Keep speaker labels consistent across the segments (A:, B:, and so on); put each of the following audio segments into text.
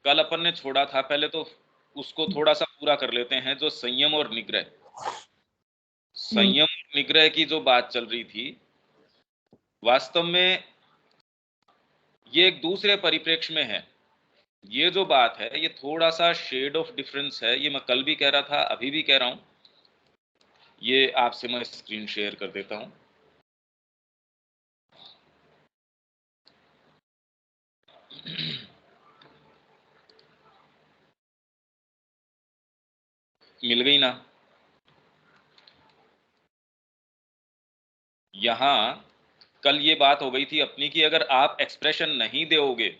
A: कल अपन ने छोड़ा था, पहले तो उसको थोड़ा सा पूरा कर लेते हैं, जो संयम और निग्रह। संयम और निग्रह की जो बात चल रही थी, वास्तव में ये एक दूसरे परिप्रेक्ष्य में है। ये जो बात है, ये थोड़ा सा शेड ऑफ डिफरेंस है। ये मैं कल भी कह रहा था, अभी भी कह रहा हूं। ये आपसे मैं स्क्रीन शेयर कर देता हूं। मिल गई ना? यहां कल ये बात हो गई थी अपनी कि अगर आप एक्सप्रेशन नहीं दोगे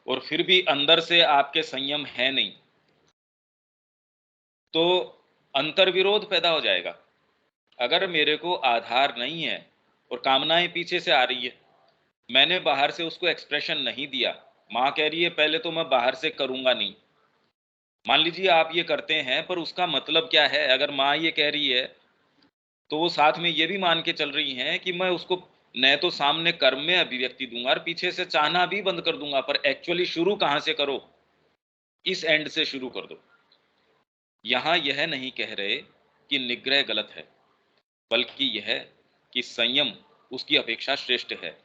A: और फिर भी अंदर से आपके संयम है नहीं, तो अंतर्विरोध पैदा हो जाएगा। अगर मेरे को आधार नहीं है और कामनाएं पीछे से आ रही है, मैंने बाहर से उसको एक्सप्रेशन नहीं दिया, माँ कह रही है पहले तो मैं बाहर से करूंगा नहीं। मान लीजिए आप ये करते हैं, पर उसका मतलब क्या है? अगर माँ ये कह रही है, तो वो साथ में ये भी मान के चल रही हैं कि मैं उसको न तो सामने कर्म में अभिव्यक्ति दूंगा और पीछे से चाहना भी बंद कर दूंगा, पर एक्चुअली शुरू कहां से करो? इस एंड से शुरू कर दो। यहां यह नहीं कह रहे कि निग्रह गलत है, बल्कि यह कि संयम उसकी अपेक्षा श्रेष्ठ है।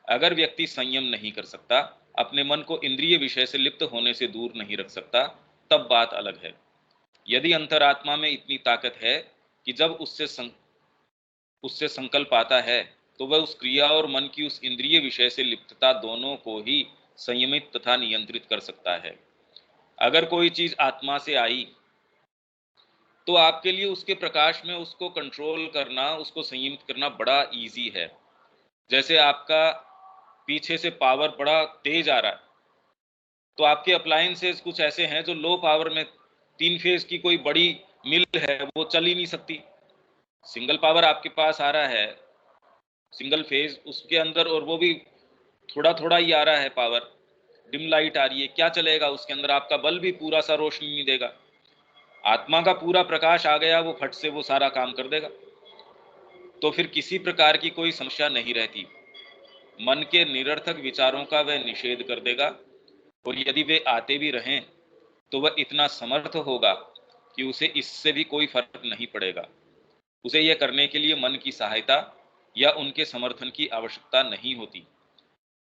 A: अगर व्यक्ति संयम नहीं कर सकता, अपने मन को इंद्रिय विषय से लिप्त होने से दूर नहीं रख सकता, तब बात अलग है। यदि अंतरात्मा में इतनी ताकत है कि जब उससे संकल्प आता है, तो वह उस क्रिया और मन की उस इंद्रिय विषय से लिप्तता दोनों को ही संयमित तथा नियंत्रित कर सकता है। अगर कोई चीज आत्मा से आई, तो आपके लिए उसके प्रकाश में उसको कंट्रोल करना, उसको संयमित करना बड़ा इजी है। जैसे आपका पीछे से पावर बड़ा तेज आ रहा है, तो आपके अप्लायंसेस कुछ ऐसे हैं जो लो पावर में, 3 फेज की कोई बड़ी मिल है, वो चल ही नहीं सकती। सिंगल पावर आपके पास आ रहा है, सिंगल फेज उसके अंदर, और वो भी थोड़ा थोड़ा ही आ रहा है पावर, डिम लाइट आ रही है, क्या चलेगा उसके अंदर? आपका बल्ब भी पूरा सा रोशनी नहीं देगा। आत्मा का पूरा प्रकाश आ गया, वो फट से वो सारा काम कर देगा। तो फिर किसी प्रकार की कोई समस्या नहीं रहती। मन के निरर्थक विचारों का वह निषेध कर देगा, और यदि वे आते भी रहें, तो वह इतना समर्थ होगा कि उसे इससे भी कोई फर्क नहीं पड़ेगा। उसे यह करने के लिए मन की सहायता या उनके समर्थन की आवश्यकता नहीं होती।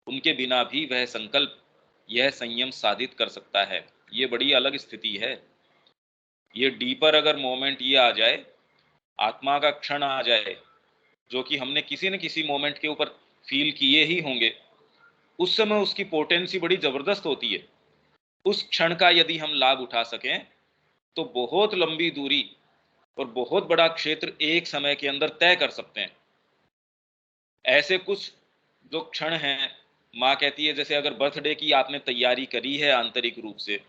A: उनके बिना भी वह संकल्प, यह संयम साधित कर सकता है। ये बड़ी अलग स्थिति है। ये डीपर अगर मोमेंट ये आ जाए, आत्मा का क्षण आ जाए, जो कि हमने किसी न किसी मोमेंट के ऊपर फील किए ही होंगे, उस समय उसकी पोटेंसी बड़ी जबरदस्त होती है। उस क्षण का यदि हम लाभ उठा सकें, तो बहुत लंबी दूरी और बहुत बड़ा क्षेत्र एक समय के अंदर तय कर सकते हैं। ऐसे कुछ जो क्षण हैं, माँ कहती है जैसे अगर बर्थडे की आपने तैयारी करी है आंतरिक रूप से,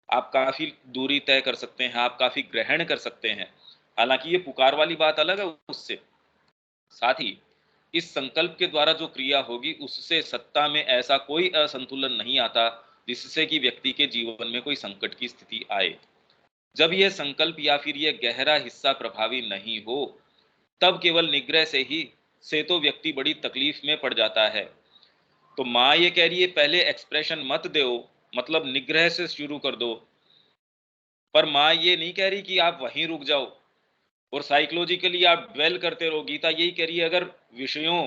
A: आप काफी दूरी तय कर सकते हैं, आप काफी ग्रहण कर सकते हैं। हालांकि ये पुकार वाली बात अलग है उससे। साथ ही इस संकल्प के द्वारा जो क्रिया होगी, उससे सत्ता में ऐसा कोई असंतुलन नहीं आता जिससे कि व्यक्ति के जीवन में कोई संकट की स्थिति आए। जब यह संकल्प या फिर यह गहरा हिस्सा प्रभावी नहीं हो, तब केवल निग्रह से तो व्यक्ति बड़ी तकलीफ में पड़ जाता है। तो माँ ये कह रही है पहले एक्सप्रेशन मत दो, मतलब निग्रह से शुरू कर दो। पर माँ ये नहीं कह रही कि आप वहीं रुक जाओ और साइकोलॉजिकली आप ड्वेल करते रहो। गीता यही कह रही है, अगर विषयों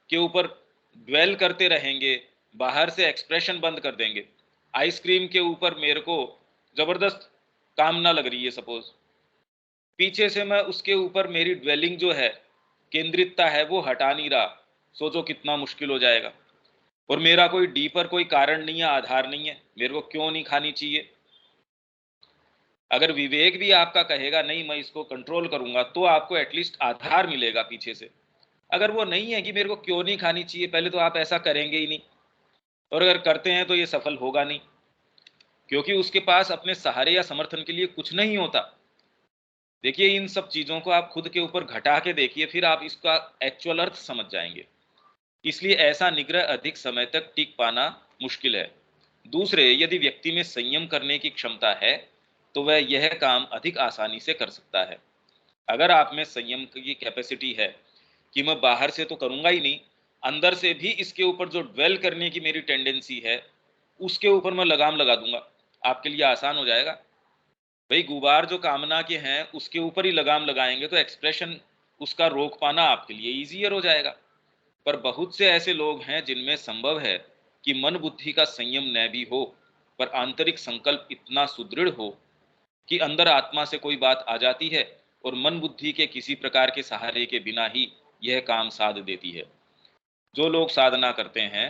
A: के ऊपर ड्वेल करते रहेंगे, बाहर से एक्सप्रेशन बंद कर देंगे। आइसक्रीम के ऊपर मेरे को जबरदस्त कामना लग रही है, सपोज पीछे से मैं उसके ऊपर मेरी ड्वेलिंग जो है, केंद्रितता है, वो हटा नहीं रहा, सोचो कितना मुश्किल हो जाएगा। और मेरा कोई डीपर कोई कारण नहीं है, आधार नहीं है, मेरे को क्यों नहीं खानी चाहिए। अगर विवेक भी आपका कहेगा नहीं मैं इसको कंट्रोल करूंगा, तो आपको एटलीस्ट आधार मिलेगा पीछे से। अगर वो नहीं है कि मेरे को क्यों नहीं खानी चाहिए, पहले तो आप ऐसा करेंगे ही नहीं, और अगर करते हैं तो ये सफल होगा नहीं, क्योंकि उसके पास अपने सहारे या समर्थन के लिए कुछ नहीं होता। देखिए, इन सब चीजों को आप खुद के ऊपर घटा के देखिए, फिर आप इसका एक्चुअल अर्थ समझ जाएंगे। इसलिए ऐसा निग्रह अधिक समय तक टिक पाना मुश्किल है। दूसरे, यदि व्यक्ति में संयम करने की क्षमता है, तो वह यह काम अधिक आसानी से कर सकता है। अगर आप में संयम की कैपेसिटी है कि मैं बाहर से तो करूंगा ही नहीं, अंदर से भी इसके ऊपर जो ड्वेल करने की मेरी टेंडेंसी है, उसके ऊपर मैं लगाम लगा दूंगा, आपके लिए आसान हो जाएगा। भाई गुबार जो कामना के हैं उसके ऊपर ही लगाम लगाएंगे तो एक्सप्रेशन उसका रोक पाना आपके लिए ईजियर हो जाएगा। पर बहुत से ऐसे लोग हैं जिनमें संभव है कि मन बुद्धि का संयम न भी हो, पर आंतरिक संकल्प इतना सुदृढ़ हो कि अंदर आत्मा से कोई बात आ जाती है और मन बुद्धि के किसी प्रकार के सहारे के बिना ही यह काम साध देती है। जो लोग साधना करते हैं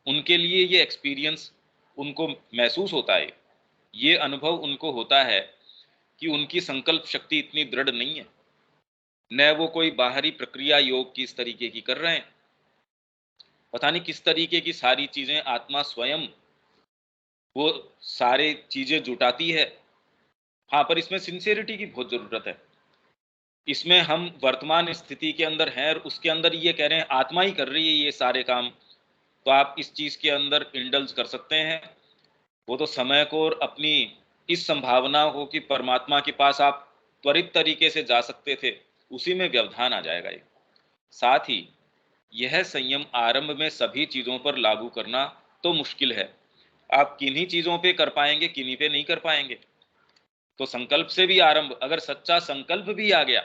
A: उनके लिए ये एक्सपीरियंस उनको महसूस होता है, ये अनुभव उनको होता है कि उनकी संकल्प शक्ति इतनी दृढ़ नहीं है, न वो कोई बाहरी प्रक्रिया योग की इस तरीके की कर रहे हैं, पता नहीं किस तरीके की सारी चीजें आत्मा स्वयं वो सारे चीजें जुटाती है। हाँ, पर इसमें सिंसियरिटी की बहुत जरूरत है। इसमें हम वर्तमान स्थिति के अंदर हैं और उसके अंदर ये कह रहे हैं आत्मा ही कर रही है ये सारे काम, तो आप इस चीज के अंदर इंडल्ज कर सकते हैं। वो तो समय को और अपनी इस संभावना को कि परमात्मा के पास आप त्वरित तरीके से जा सकते थे, उसी में व्यवधान आ जाएगा। ये साथ ही यह संयम आरंभ में सभी चीजों पर लागू करना तो मुश्किल है। आप किन्हीं चीजों पे कर पाएंगे, किन्हीं पे नहीं कर पाएंगे। तो संकल्प से भी आरंभ, अगर सच्चा संकल्प भी आ गया,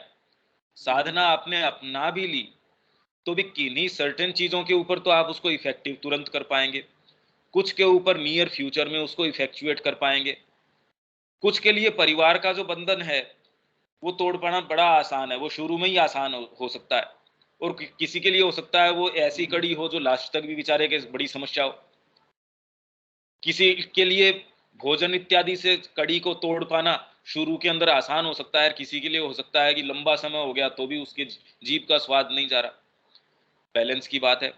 A: साधना आपने अपना भी ली, तो भी किन्हीं सर्टेन चीजों के ऊपर तो आप उसको इफेक्टिव तुरंत कर पाएंगे, कुछ के ऊपर नियर फ्यूचर में उसको इफेक्चुएट कर पाएंगे, कुछ के लिए परिवार का जो बंधन है वो तोड़ पाना बड़ा आसान है, वो शुरू में ही आसान हो सकता है। और किसी के लिए हो सकता है वो ऐसी कड़ी हो जो लास्ट तक भी बेचारे के बड़ी समस्या हो। किसी के लिए भोजन इत्यादि से कड़ी को तोड़ पाना शुरू के अंदर आसान हो सकता है, किसी के लिए हो सकता है कि लंबा समय हो गया तो भी उसके जीभ का स्वाद नहीं जा रहा। बैलेंस की बात है।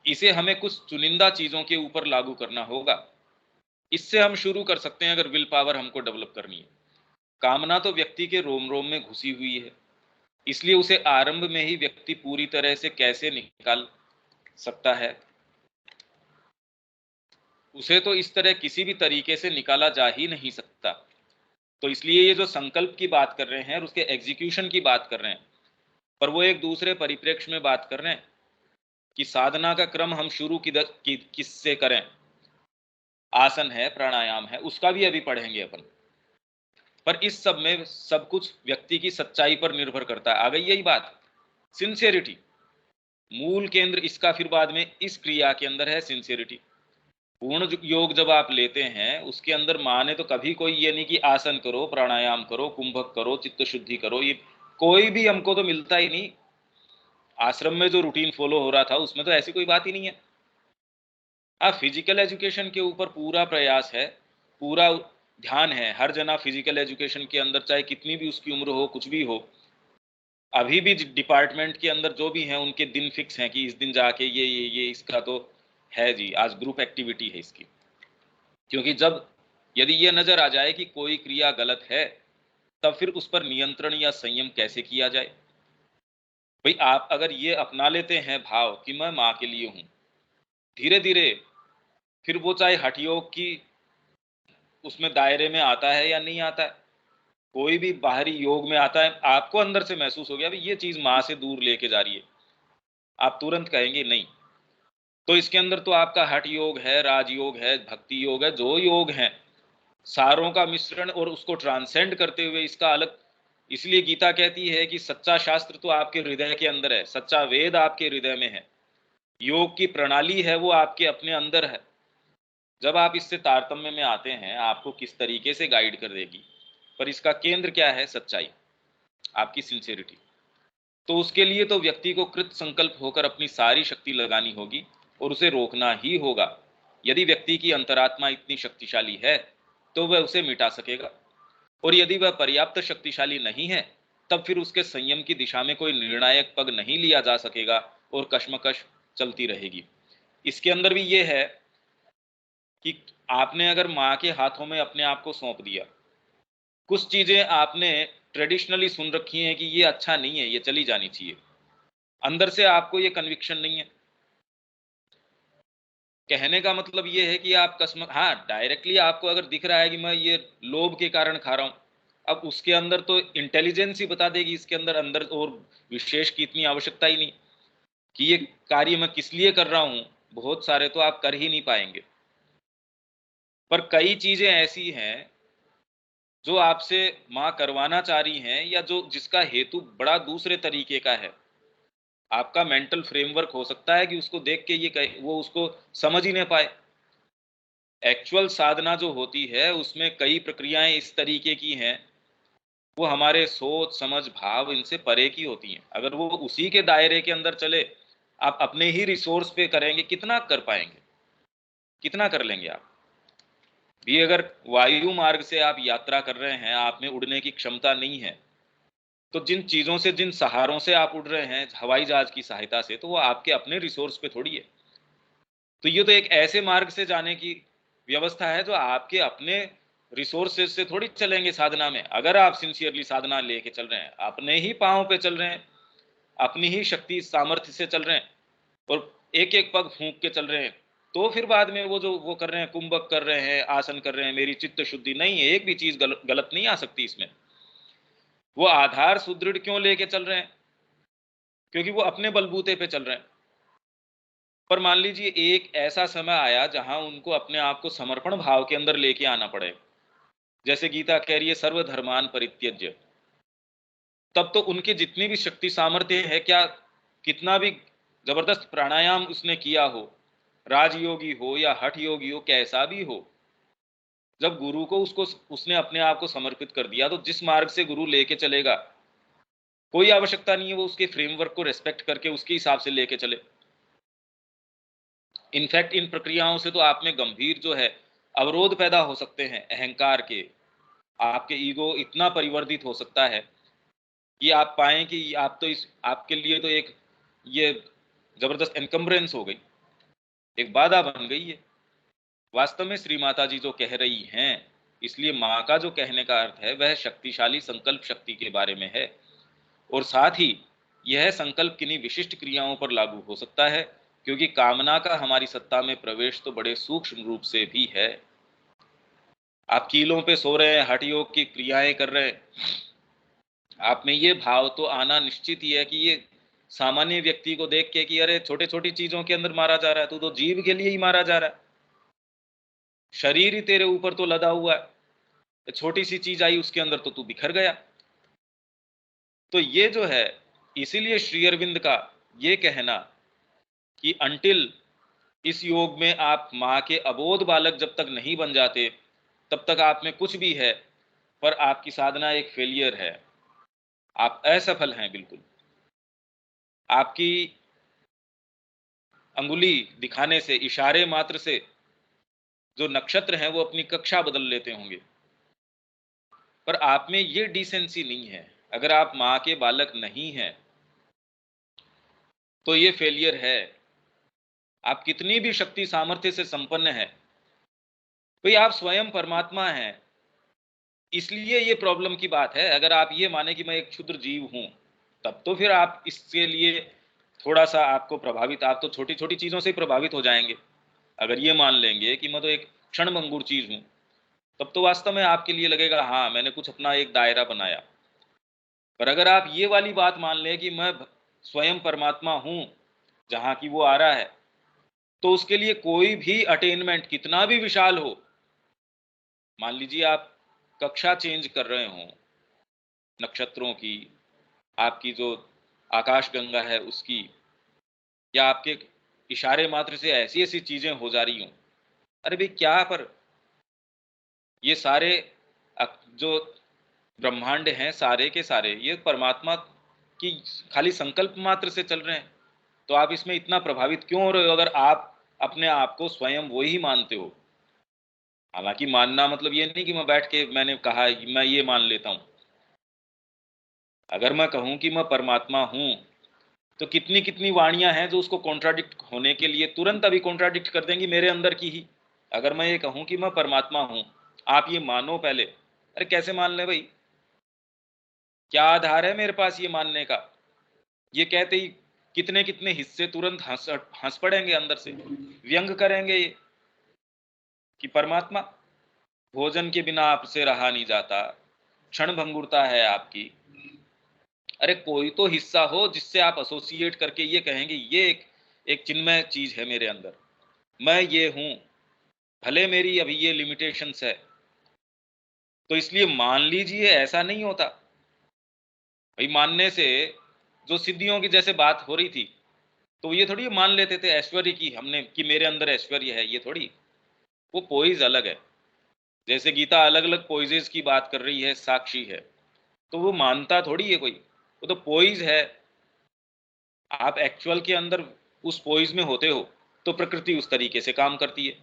A: इसे हमें कुछ चुनिंदा चीजों के ऊपर लागू करना होगा। इससे हम शुरू कर सकते हैं अगर विल पावर हमको डेवलप करनी है। कामना तो व्यक्ति के रोम रोम में घुसी हुई है, इसलिए उसे आरंभ में ही व्यक्ति पूरी तरह से कैसे निकाल सकता है, उसे तो इस तरह किसी भी तरीके से निकाला जा ही नहीं सकता। तो इसलिए ये जो संकल्प की बात कर रहे हैं और उसके एग्जीक्यूशन की बात कर रहे हैं, पर वो एक दूसरे परिप्रेक्ष्य में बात कर रहे हैं कि साधना का क्रम हम शुरू किससे करें। आसन है, प्राणायाम है, उसका भी अभी पढ़ेंगे अपन। पर इस सब में सब कुछ व्यक्ति की सच्चाई पर निर्भर करता है। आ गई यही बात, सिंसियरिटी मूल केंद्र इसका। फिर बाद में इस क्रिया के अंदर है सिंसियरिटी। पूर्ण योग जब आप लेते हैं उसके अंदर माने तो कभी कोई ये नहीं कि आसन करो, प्राणायाम करो, कुंभक करो, चित्त शुद्धि करो, ये कोई भी हमको तो मिलता ही नहीं। आश्रम में जो रूटीन फॉलो हो रहा था उसमें तो ऐसी कोई बात ही नहीं है। फिजिकल एजुकेशन के ऊपर पूरा प्रयास है, पूरा ध्यान है हर जना फिजिकल एजुकेशन के अंदर, चाहे कितनी भी उसकी उम्र हो, कुछ भी हो। अभी भी डिपार्टमेंट के अंदर जो भी हैं उनके दिन फिक्स हैं कि इस दिन जाके ये इसका तो है जी, आज ग्रुप एक्टिविटी है इसकी। क्योंकि जब यदि ये नजर आ जाए कि कोई क्रिया गलत है, तब फिर उस पर नियंत्रण या संयम कैसे किया जाए। भाई आप अगर ये अपना लेते हैं भाव कि मैं माँ के लिए हूं, धीरे धीरे फिर वो चाहे हठ योग की उसमें दायरे में आता है या नहीं आता है, कोई भी बाहरी योग में आता है, आपको अंदर से महसूस हो गया भाई ये चीज माँ से दूर लेके जा रही है, आप तुरंत कहेंगे नहीं। तो इसके अंदर तो आपका हठ योग है, राजयोग है, भक्ति योग है, जो योग है सारों का मिश्रण और उसको ट्रांसेंड करते हुए इसका अलग। इसलिए गीता कहती है कि सच्चा शास्त्र तो आपके हृदय के अंदर है, सच्चा वेद आपके हृदय में है, योग की प्रणाली है वो आपके अपने अंदर है। जब आप इससे तारतम्य में आते हैं आपको किस तरीके से गाइड कर देगी। पर इसका केंद्र क्या है? सच्चाई, आपकी सिंसियरिटी। तो उसके लिए तो व्यक्ति को कृत संकल्प होकर अपनी सारी शक्ति लगानी होगी और उसे रोकना ही होगा। यदि व्यक्ति की अंतरात्मा इतनी शक्तिशाली है तो वह उसे मिटा सकेगा, और यदि वह पर्याप्त शक्तिशाली नहीं है तब फिर उसके संयम की दिशा में कोई निर्णायक पग नहीं लिया जा सकेगा और कश्मकश चलती रहेगी। इसके अंदर भी ये है कि आपने अगर माँ के हाथों में अपने आप को सौंप दिया, कुछ चीजें आपने ट्रेडिशनली सुन रखी हैं कि ये अच्छा नहीं है, ये चली जानी चाहिए, अंदर से आपको ये कन्विक्शन नहीं है। कहने का मतलब ये है कि आप कसम, हाँ डायरेक्टली आपको अगर दिख रहा है कि मैं ये लोभ के कारण खा रहा हूं, अब उसके अंदर तो इंटेलिजेंस ही बता देगी इसके अंदर अंदर और विशेष की इतनी आवश्यकता ही नहीं कि ये कार्य मैं किस लिए कर रहा हूं, बहुत सारे तो आप कर ही नहीं पाएंगे। पर कई चीजें ऐसी हैं जो आपसे माँ करवाना चाह रही हैं, या जो जिसका हेतु बड़ा दूसरे तरीके का है। आपका मेंटल फ्रेमवर्क हो सकता है कि उसको देख के वो उसको समझ ही नहीं पाए। एक्चुअल साधना जो होती है उसमें कई प्रक्रियाएं इस तरीके की हैं, वो हमारे सोच समझ भाव इनसे परे की होती हैं। अगर वो उसी के दायरे के अंदर चले, आप अपने ही रिसोर्स पे करेंगे, कितना कर पाएंगे, कितना कर लेंगे आप भी। अगर वायु मार्ग से आप यात्रा कर रहे हैं, आप में उड़ने की क्षमता नहीं है, तो जिन चीजों से, जिन सहारों से आप उड़ रहे हैं हवाई जहाज की सहायता से, तो वो आपके अपने रिसोर्स पे थोड़ी है। तो ये तो एक ऐसे मार्ग से जाने की व्यवस्था है जो आपके अपने रिसोर्सेज से थोड़ी चलेंगे साधना में। अगर आप सिंसियरली साधना लेके चल रहे हैं, अपने ही पाँव पे चल रहे हैं, अपनी ही शक्ति सामर्थ्य से चल रहे हैं, और एक एक पग फूंक के चल रहे हैं, तो फिर बाद में वो जो वो कर रहे हैं, कुंभक कर रहे हैं, आसन कर रहे हैं, मेरी चित्त शुद्धि नहीं है, एक भी चीज गलत नहीं आ सकती इसमें। वो आधार सुदृढ़ क्यों लेके चल रहे हैं? क्योंकि वो अपने बलबूते पे चल रहे हैं। पर मान लीजिए एक ऐसा समय आया जहां उनको अपने आप को समर्पण भाव के अंदर लेके आना पड़े, जैसे गीता कह रही है सर्वधर्मान परित्यज्य, तब तो उनके जितनी भी शक्ति सामर्थ्य है, क्या कितना भी जबरदस्त प्राणायाम उसने किया हो, राजयोगी हो या हठ योगी हो, कैसा भी हो, जब गुरु को उसको उसने अपने आप को समर्पित कर दिया, तो जिस मार्ग से गुरु लेके चलेगा, कोई आवश्यकता नहीं है वो उसके फ्रेमवर्क को रेस्पेक्ट करके उसके हिसाब से लेके चले। इनफैक्ट इन प्रक्रियाओं से तो आप में गंभीर जो है अवरोध पैदा हो सकते हैं अहंकार के। आपके ईगो इतना परिवर्तित हो सकता है कि आप पाएं कि आप तो इस आपके लिए तो एक ये जबरदस्त एनकम्बरेंस हो गई, एक बाधा बन गई है। वास्तव में श्री माता जी जो कह रही हैं, इसलिए माँ का जो कहने का अर्थ है वह शक्तिशाली संकल्प शक्ति के बारे में है, और साथ ही यह संकल्प किन्हीं विशिष्ट क्रियाओं पर लागू हो सकता है, क्योंकि कामना का हमारी सत्ता में प्रवेश तो बड़े सूक्ष्म रूप से भी है। आप कीलों पे सो रहे हैं, हठ योग की क्रियाएं कर रहे हैं, आप में ये भाव तो आना निश्चित ही है कि ये सामान्य व्यक्ति को देख के कि अरे छोटे छोटी चीजों के अंदर मारा जा रहा है, तू तो जीव के लिए ही मारा जा रहा है, शरीर ही तेरे ऊपर तो लदा हुआ है, छोटी सी चीज आई उसके अंदर तो तू बिखर गया। तो ये जो है, इसीलिए श्री अरविंद का ये कहना कि अंटिल इस योग में आप माँ के अबोध बालक जब तक नहीं बन जाते, तब तक आप में कुछ भी है, पर आपकी साधना एक फेलियर है, आप असफल हैं बिल्कुल। आपकी अंगुली दिखाने से, इशारे मात्र से जो नक्षत्र हैं वो अपनी कक्षा बदल लेते होंगे, पर आप में ये डिसेंसी नहीं है। अगर आप माँ के बालक नहीं हैं तो ये फेलियर है। आप कितनी भी शक्ति सामर्थ्य से संपन्न है, भाई आप स्वयं परमात्मा हैं, इसलिए ये प्रॉब्लम की बात है। अगर आप ये माने कि मैं एक क्षुद्र जीव हूं, तब तो फिर आप इसके लिए थोड़ा सा आपको प्रभावित, आप तो छोटी छोटी चीजों से ही प्रभावित हो जाएंगे। अगर ये मान लेंगे कि मैं तो एक क्षणभंगुर चीज हूं, तब तो वास्तव में आपके लिए लगेगा हाँ मैंने कुछ अपना एक दायरा बनाया। पर अगर आप ये वाली बात मान लें कि मैं स्वयं परमात्मा हूं, जहां की वो आ रहा है, तो उसके लिए कोई भी अटेनमेंट कितना भी विशाल हो, मान लीजिए आप कक्षा चेंज कर रहे हो नक्षत्रों की, आपकी जो आकाश गंगा है उसकी, या आपके इशारे मात्र से ऐसी ऐसी चीजें हो जा रही हो, अरे भाई क्या, पर ये सारे जो ब्रह्मांड हैं सारे के सारे ये परमात्मा की खाली संकल्प मात्र से चल रहे हैं, तो आप इसमें इतना प्रभावित क्यों हो रहे हो अगर आप अपने आप को स्वयं वो ही मानते हो। हालांकि मानना मतलब ये नहीं कि मैं बैठ के मैंने कहा कि मैं ये मान लेता हूं। अगर मैं कहूं कि मैं परमात्मा हूं, तो कितनी कितनी वाणियां हैं जो उसको कॉन्ट्राडिक्ट होने के लिए तुरंत अभी कॉन्ट्राडिक्ट कर देंगी मेरे अंदर की ही। अगर मैं ये कहूं कि मैं परमात्मा हूं, आप ये मानो पहले, अरे कैसे मान ले भाई, क्या आधार है मेरे पास ये मानने का? ये कहते ही कितने कितने हिस्से तुरंत हंस हंस पड़ेंगे अंदर से, व्यंग करेंगे ये कि परमात्मा, भोजन के बिना आपसे रहा नहीं जाता, क्षण भंगुरता है आपकी। अरे कोई तो हिस्सा हो जिससे आप एसोसिएट करके ये कहेंगे ये एक चिन्मय चीज है मेरे अंदर, मैं ये हूं। भले मेरी अभी ये लिमिटेशंस है, तो इसलिए मान लीजिए ऐसा नहीं होता। भाई मानने से जो सिद्धियों की जैसे बात हो रही थी, तो ये थोड़ी मान लेते थे ऐश्वर्य की हमने कि मेरे अंदर ऐश्वर्य है, ये थोड़ी। वो पोइज अलग है। जैसे गीता अलग अलग पोइजेस की बात कर रही है, साक्षी है, तो वो मानता थोड़ी है कोई, वो तो पोइज है। आप एक्चुअल के अंदर उस पोइज में होते हो तो प्रकृति उस तरीके से काम करती है।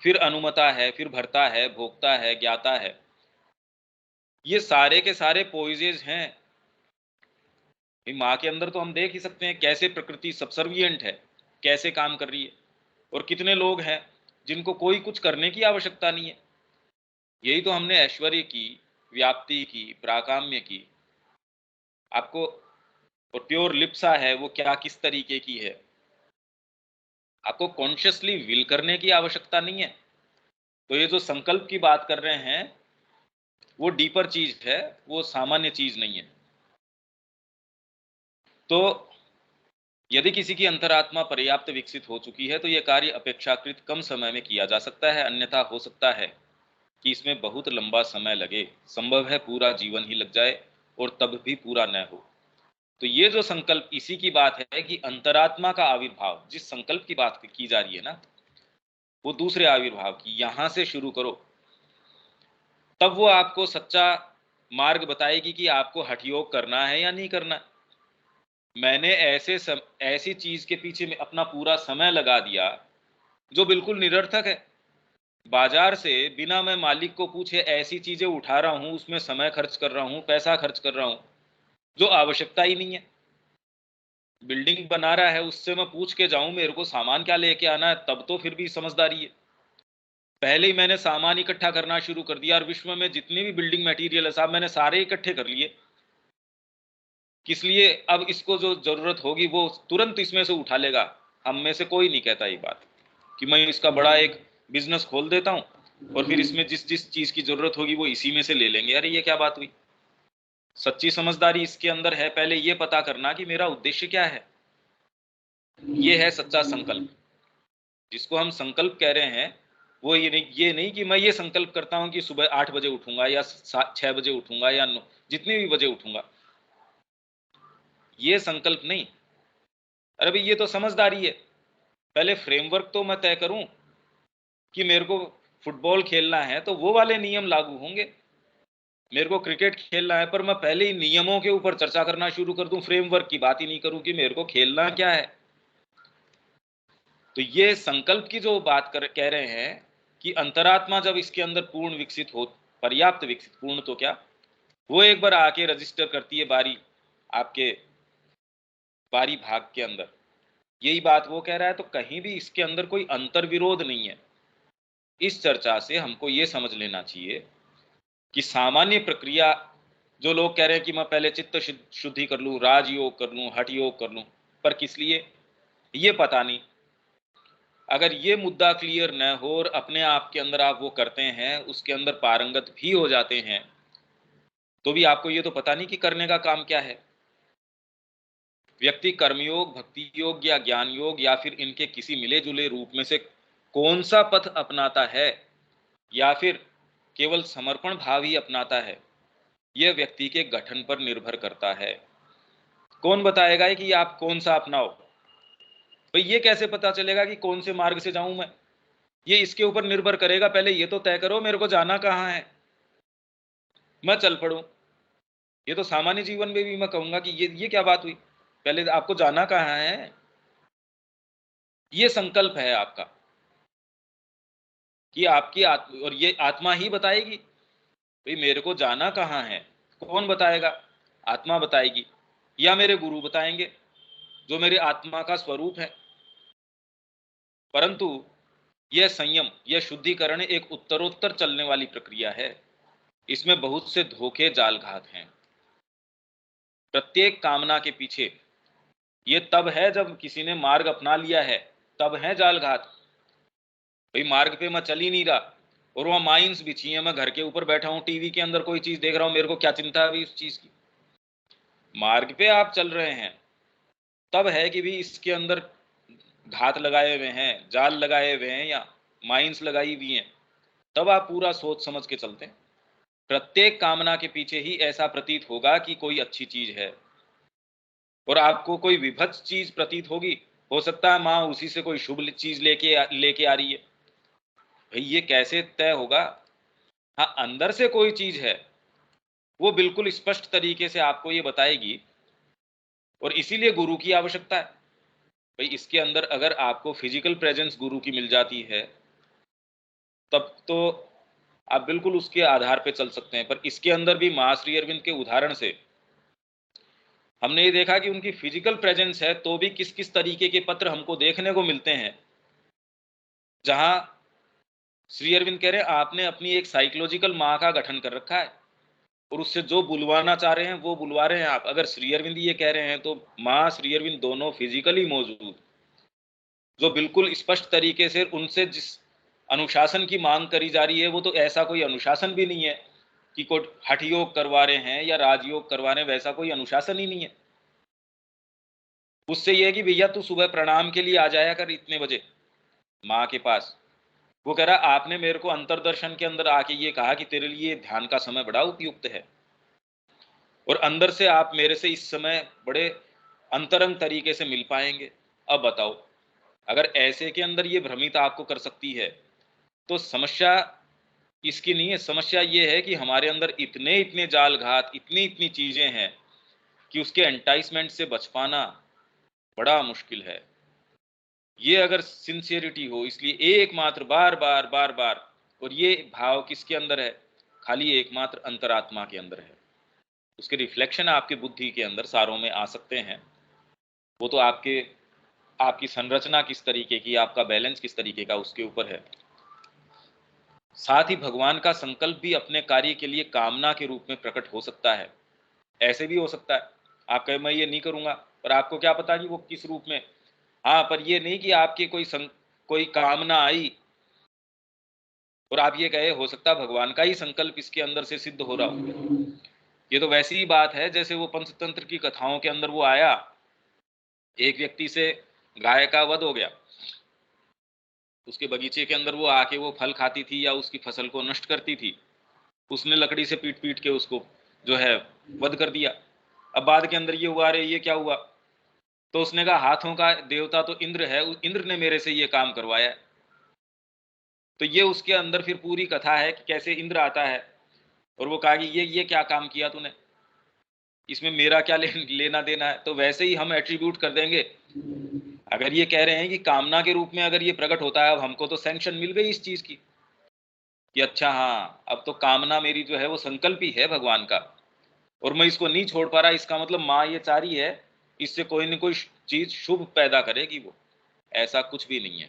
A: फिर अनुमता है, फिर भरता है, भोगता है, ज्ञाता है। ये सारे के सारे पोइजेज हैं। माँ के अंदर तो हम देख ही सकते हैं कैसे प्रकृति सबसर्विएंट है, कैसे काम कर रही है। और कितने लोग हैं जिनको कोई कुछ करने की आवश्यकता नहीं है। यही तो हमने ऐश्वर्य की, व्याप्ति की, प्राकाम्य की, आपको और प्योर लिप्सा है वो क्या किस तरीके की है, आपको कॉन्शियसली विल करने की आवश्यकता नहीं है। तो ये जो संकल्प की बात कर रहे हैं वो डीपर चीज है, वो सामान्य चीज नहीं है। तो यदि किसी की अंतरात्मा पर्याप्त विकसित हो चुकी है तो यह कार्य अपेक्षाकृत कम समय में किया जा सकता है, अन्यथा हो सकता है कि इसमें बहुत लंबा समय लगे, संभव है पूरा जीवन ही लग जाए और तब भी पूरा न हो। तो ये जो संकल्प, इसी की बात है कि अंतरात्मा का आविर्भाव, जिस संकल्प की बात की जा रही है ना, वो दूसरे आविर्भाव की, यहां से शुरू करो। तब वो आपको सच्चा मार्ग बताएगी कि आपको हठ योग करना है या नहीं करना। मैंने ऐसी चीज के पीछे में अपना पूरा समय लगा दिया जो बिल्कुल निरर्थक है। बाजार से बिना मैं मालिक को पूछे ऐसी चीजें उठा रहा हूं, उसमें समय खर्च कर रहा हूं, पैसा खर्च कर रहा हूं जो आवश्यकता ही नहीं है। बिल्डिंग बना रहा है, उससे मैं पूछ के जाऊं मेरे को सामान क्या लेके आना है, तब तो फिर भी समझदारी है। पहले ही मैंने सामान इकट्ठा करना शुरू कर दिया और विश्व में जितने भी बिल्डिंग मटेरियल है साहब मैंने सारे इकट्ठे कर लिए। किस लिए? अब इसको जो जरूरत होगी वो तुरंत इसमें से उठा लेगा। हम में से कोई नहीं कहता ये बात कि मैं इसका बड़ा एक बिजनेस खोल देता हूं और फिर इसमें जिस जिस चीज की जरूरत होगी वो इसी में से ले लेंगे। अरे ये क्या बात हुई? सच्ची समझदारी इसके अंदर है पहले ये पता करना कि मेरा उद्देश्य क्या है। ये है सच्चा संकल्प। जिसको हम संकल्प कह रहे हैं वो ये नहीं कि मैं ये संकल्प करता हूं कि सुबह 8 बजे उठूंगा या 6 बजे उठूंगा या 9 जितने भी बजे उठूंगा, ये संकल्प नहीं। अरे भाई ये तो समझदारी है। पहले फ्रेमवर्क तो मैं तय करूं कि मेरे को फुटबॉल खेलना है तो वो वाले नियम लागू होंगे। मेरे को क्रिकेट खेलना है पर मैं पहले ही नियमों के ऊपर चर्चा करना शुरू कर दूं, फ्रेमवर्क की बात ही नहीं करूं कि मेरे को खेलना क्या है। तो ये संकल्प की जो बात कह रहे हैं कि अंतरात्मा जब इसके अंदर पूर्ण विकसित हो, पर्याप्त विकसित, पूर्ण तो क्या, वो एक बार आके रजिस्टर करती है बारी, आपके बारी भाग के अंदर। यही बात वो कह रहा है। तो कहीं भी इसके अंदर कोई अंतर विरोध नहीं है। इस चर्चा से हमको ये समझ लेना चाहिए कि सामान्य प्रक्रिया, जो लोग कह रहे हैं कि मैं पहले चित्त शुद्धि कर लूं, राजयोग कर लूं, हठ योग कर लूं, पर किस लिए ये पता नहीं। अगर ये मुद्दा क्लियर न हो और अपने आप के अंदर आप वो करते हैं, उसके अंदर पारंगत भी हो जाते हैं, तो भी आपको ये तो पता नहीं कि करने का काम क्या है। व्यक्ति कर्मयोग, भक्ति योग या ज्ञान योग या फिर इनके किसी मिले जुले रूप में से कौन सा पथ अपनाता है या फिर केवल समर्पण भाव ही अपनाता है, यह व्यक्ति के गठन पर निर्भर करता है। कौन बताएगा कि आप कौन सा अपनाओ? भाई ये कैसे पता चलेगा कि कौन से मार्ग से जाऊं मैं? ये इसके ऊपर निर्भर करेगा। पहले ये तो तय करो मेरे को जाना कहाँ है, मैं चल पड़ूं। ये तो सामान्य जीवन में भी मैं कहूंगा कि ये क्या बात हुई? पहले आपको जाना कहाँ है, ये संकल्प है आपका कि आपकी और ये आत्मा ही बताएगी भाई मेरे को जाना कहाँ है। कौन बताएगा? आत्मा बताएगी या मेरे गुरु बताएंगे जो मेरे आत्मा का स्वरूप है। परंतु यह संयम, यह शुद्धिकरण एक उत्तरोत्तर चलने वाली प्रक्रिया है। इसमें बहुत से धोखे जाल घात हैं। प्रत्येक कामना के पीछे ये तब है जब किसी ने मार्ग अपना लिया है, तब है जाल घात। भाई मार्ग पे मैं चल ही नहीं रहा और वहां माइंस बिछी है, मैं घर के ऊपर बैठा हूं, टीवी के अंदर कोई चीज देख रहा हूं, मेरे को क्या चिंता है अभी उस चीज की। मार्ग पे आप चल रहे हैं तब है कि भी इसके अंदर घात लगाए हुए हैं, जाल लगाए हुए हैं या माइंस लगाई हुई हैं, तब आप पूरा सोच समझ के चलते हैं। प्रत्येक कामना के पीछे ही ऐसा प्रतीत होगा कि कोई अच्छी चीज है, और आपको कोई विभत्स चीज प्रतीत होगी, हो सकता है माँ उसी से कोई शुभ चीज लेके आ रही है। भाई ये कैसे तय होगा? हाँ, अंदर से कोई चीज है, वो बिल्कुल स्पष्ट तरीके से आपको ये बताएगी, और इसीलिए गुरु की आवश्यकता है। भाई इसके अंदर अगर आपको फिजिकल प्रेजेंस गुरु की मिल जाती है, तब तो आप बिल्कुल उसके आधार पे चल सकते हैं। पर इसके अंदर भी माँ श्री अरविंद के उदाहरण से हमने ये देखा कि उनकी फिजिकल प्रेजेंस है, तो भी किस किस तरीके के पत्र हमको देखने को मिलते हैं, जहां श्री अरविंद कह रहे हैं आपने अपनी एक साइकोलॉजिकल माँ का गठन कर रखा है, और उससे जो बुलवाना चाह रहे हैं वो बुलवा रहे हैं आप। अगर श्री अरविंद ये कह रहे हैं, तो माँ श्री अरविंद दोनों फिजिकली मौजूद, जो बिल्कुल स्पष्ट तरीके से उनसे जिस अनुशासन की मांग करी जा रही है, वो तो ऐसा कोई अनुशासन भी नहीं है कि कोई हठ योग करवा रहे हैं या राजयोग करवा रहे हैं, वैसा कोई अनुशासन ही नहीं है। उससे ये है कि भैया तू सुबह प्रणाम के लिए आ जाया कर इतने बजे माँ के पास। वो कह रहा आपने मेरे को अंतरदर्शन के अंदर आके ये कहा कि तेरे लिए ध्यान का समय बड़ा उपयुक्त है, और अंदर से आप मेरे से इस समय बड़े अंतरंग तरीके से मिल पाएंगे। अब बताओ, अगर ऐसे के अंदर ये भ्रमित आपको कर सकती है, तो समस्या इसकी नहीं है। समस्या ये है कि हमारे अंदर इतने इतने जाल घात, इतनी इतनी चीजें हैं कि उसके एंटाइसमेंट से बच पाना बड़ा मुश्किल है। ये अगर सिंसियरिटी हो, इसलिए एकमात्र बार बार बार बार, और ये भाव किसके अंदर है? खाली एकमात्र अंतरात्मा के अंदर है। उसके रिफ्लेक्शन आपके बुद्धि के अंदर सारों में आ सकते हैं, वो तो आपकी संरचना किस तरीके की, आपका बैलेंस किस तरीके का, उसके ऊपर है। साथ ही भगवान का संकल्प भी अपने कार्य के लिए कामना के रूप में प्रकट हो सकता है। ऐसे भी हो सकता है आप कहे मैं ये नहीं करूंगा, पर आपको क्या पता कि वो किस रूप में। हाँ, पर ये नहीं कि आपकी कोई कामना आई और आप ये कहे हो सकता है भगवान का ही संकल्प इसके अंदर से सिद्ध हो रहा हो। ये तो वैसी ही बात है जैसे वो पंचतंत्र की कथाओं के अंदर वो आया, एक व्यक्ति से गाय का वध हो गया, उसके बगीचे के अंदर वो आके वो फल खाती थी या उसकी फसल को नष्ट करती थी। उसने लकड़ी से पीट पीट के उसको जो है वध कर दिया। अब बाद के अंदर ये हुआ, अरे ये क्या हुआ? तो उसने कहा हाथों का देवता तो इंद्र है, इंद्र ने मेरे से ये काम करवाया है। तो ये उसके अंदर फिर पूरी कथा है कि कैसे इंद्र आता है और वो कहा कि ये क्या काम किया तूने, इसमें मेरा क्या लेना देना है। तो वैसे ही हम एट्रीब्यूट कर देंगे। अगर ये कह रहे हैं कि कामना के रूप में अगर ये प्रकट होता है, अब हमको तो सैंक्शन मिल गई इस चीज की कि अच्छा हाँ, अब तो कामना मेरी जो है वो संकल्प ही है भगवान का, और मैं इसको नहीं छोड़ पा रहा, इसका मतलब माँ ये चाह रही है इससे कोई न कोई चीज शुभ पैदा करेगी वो। ऐसा कुछ भी नहीं है।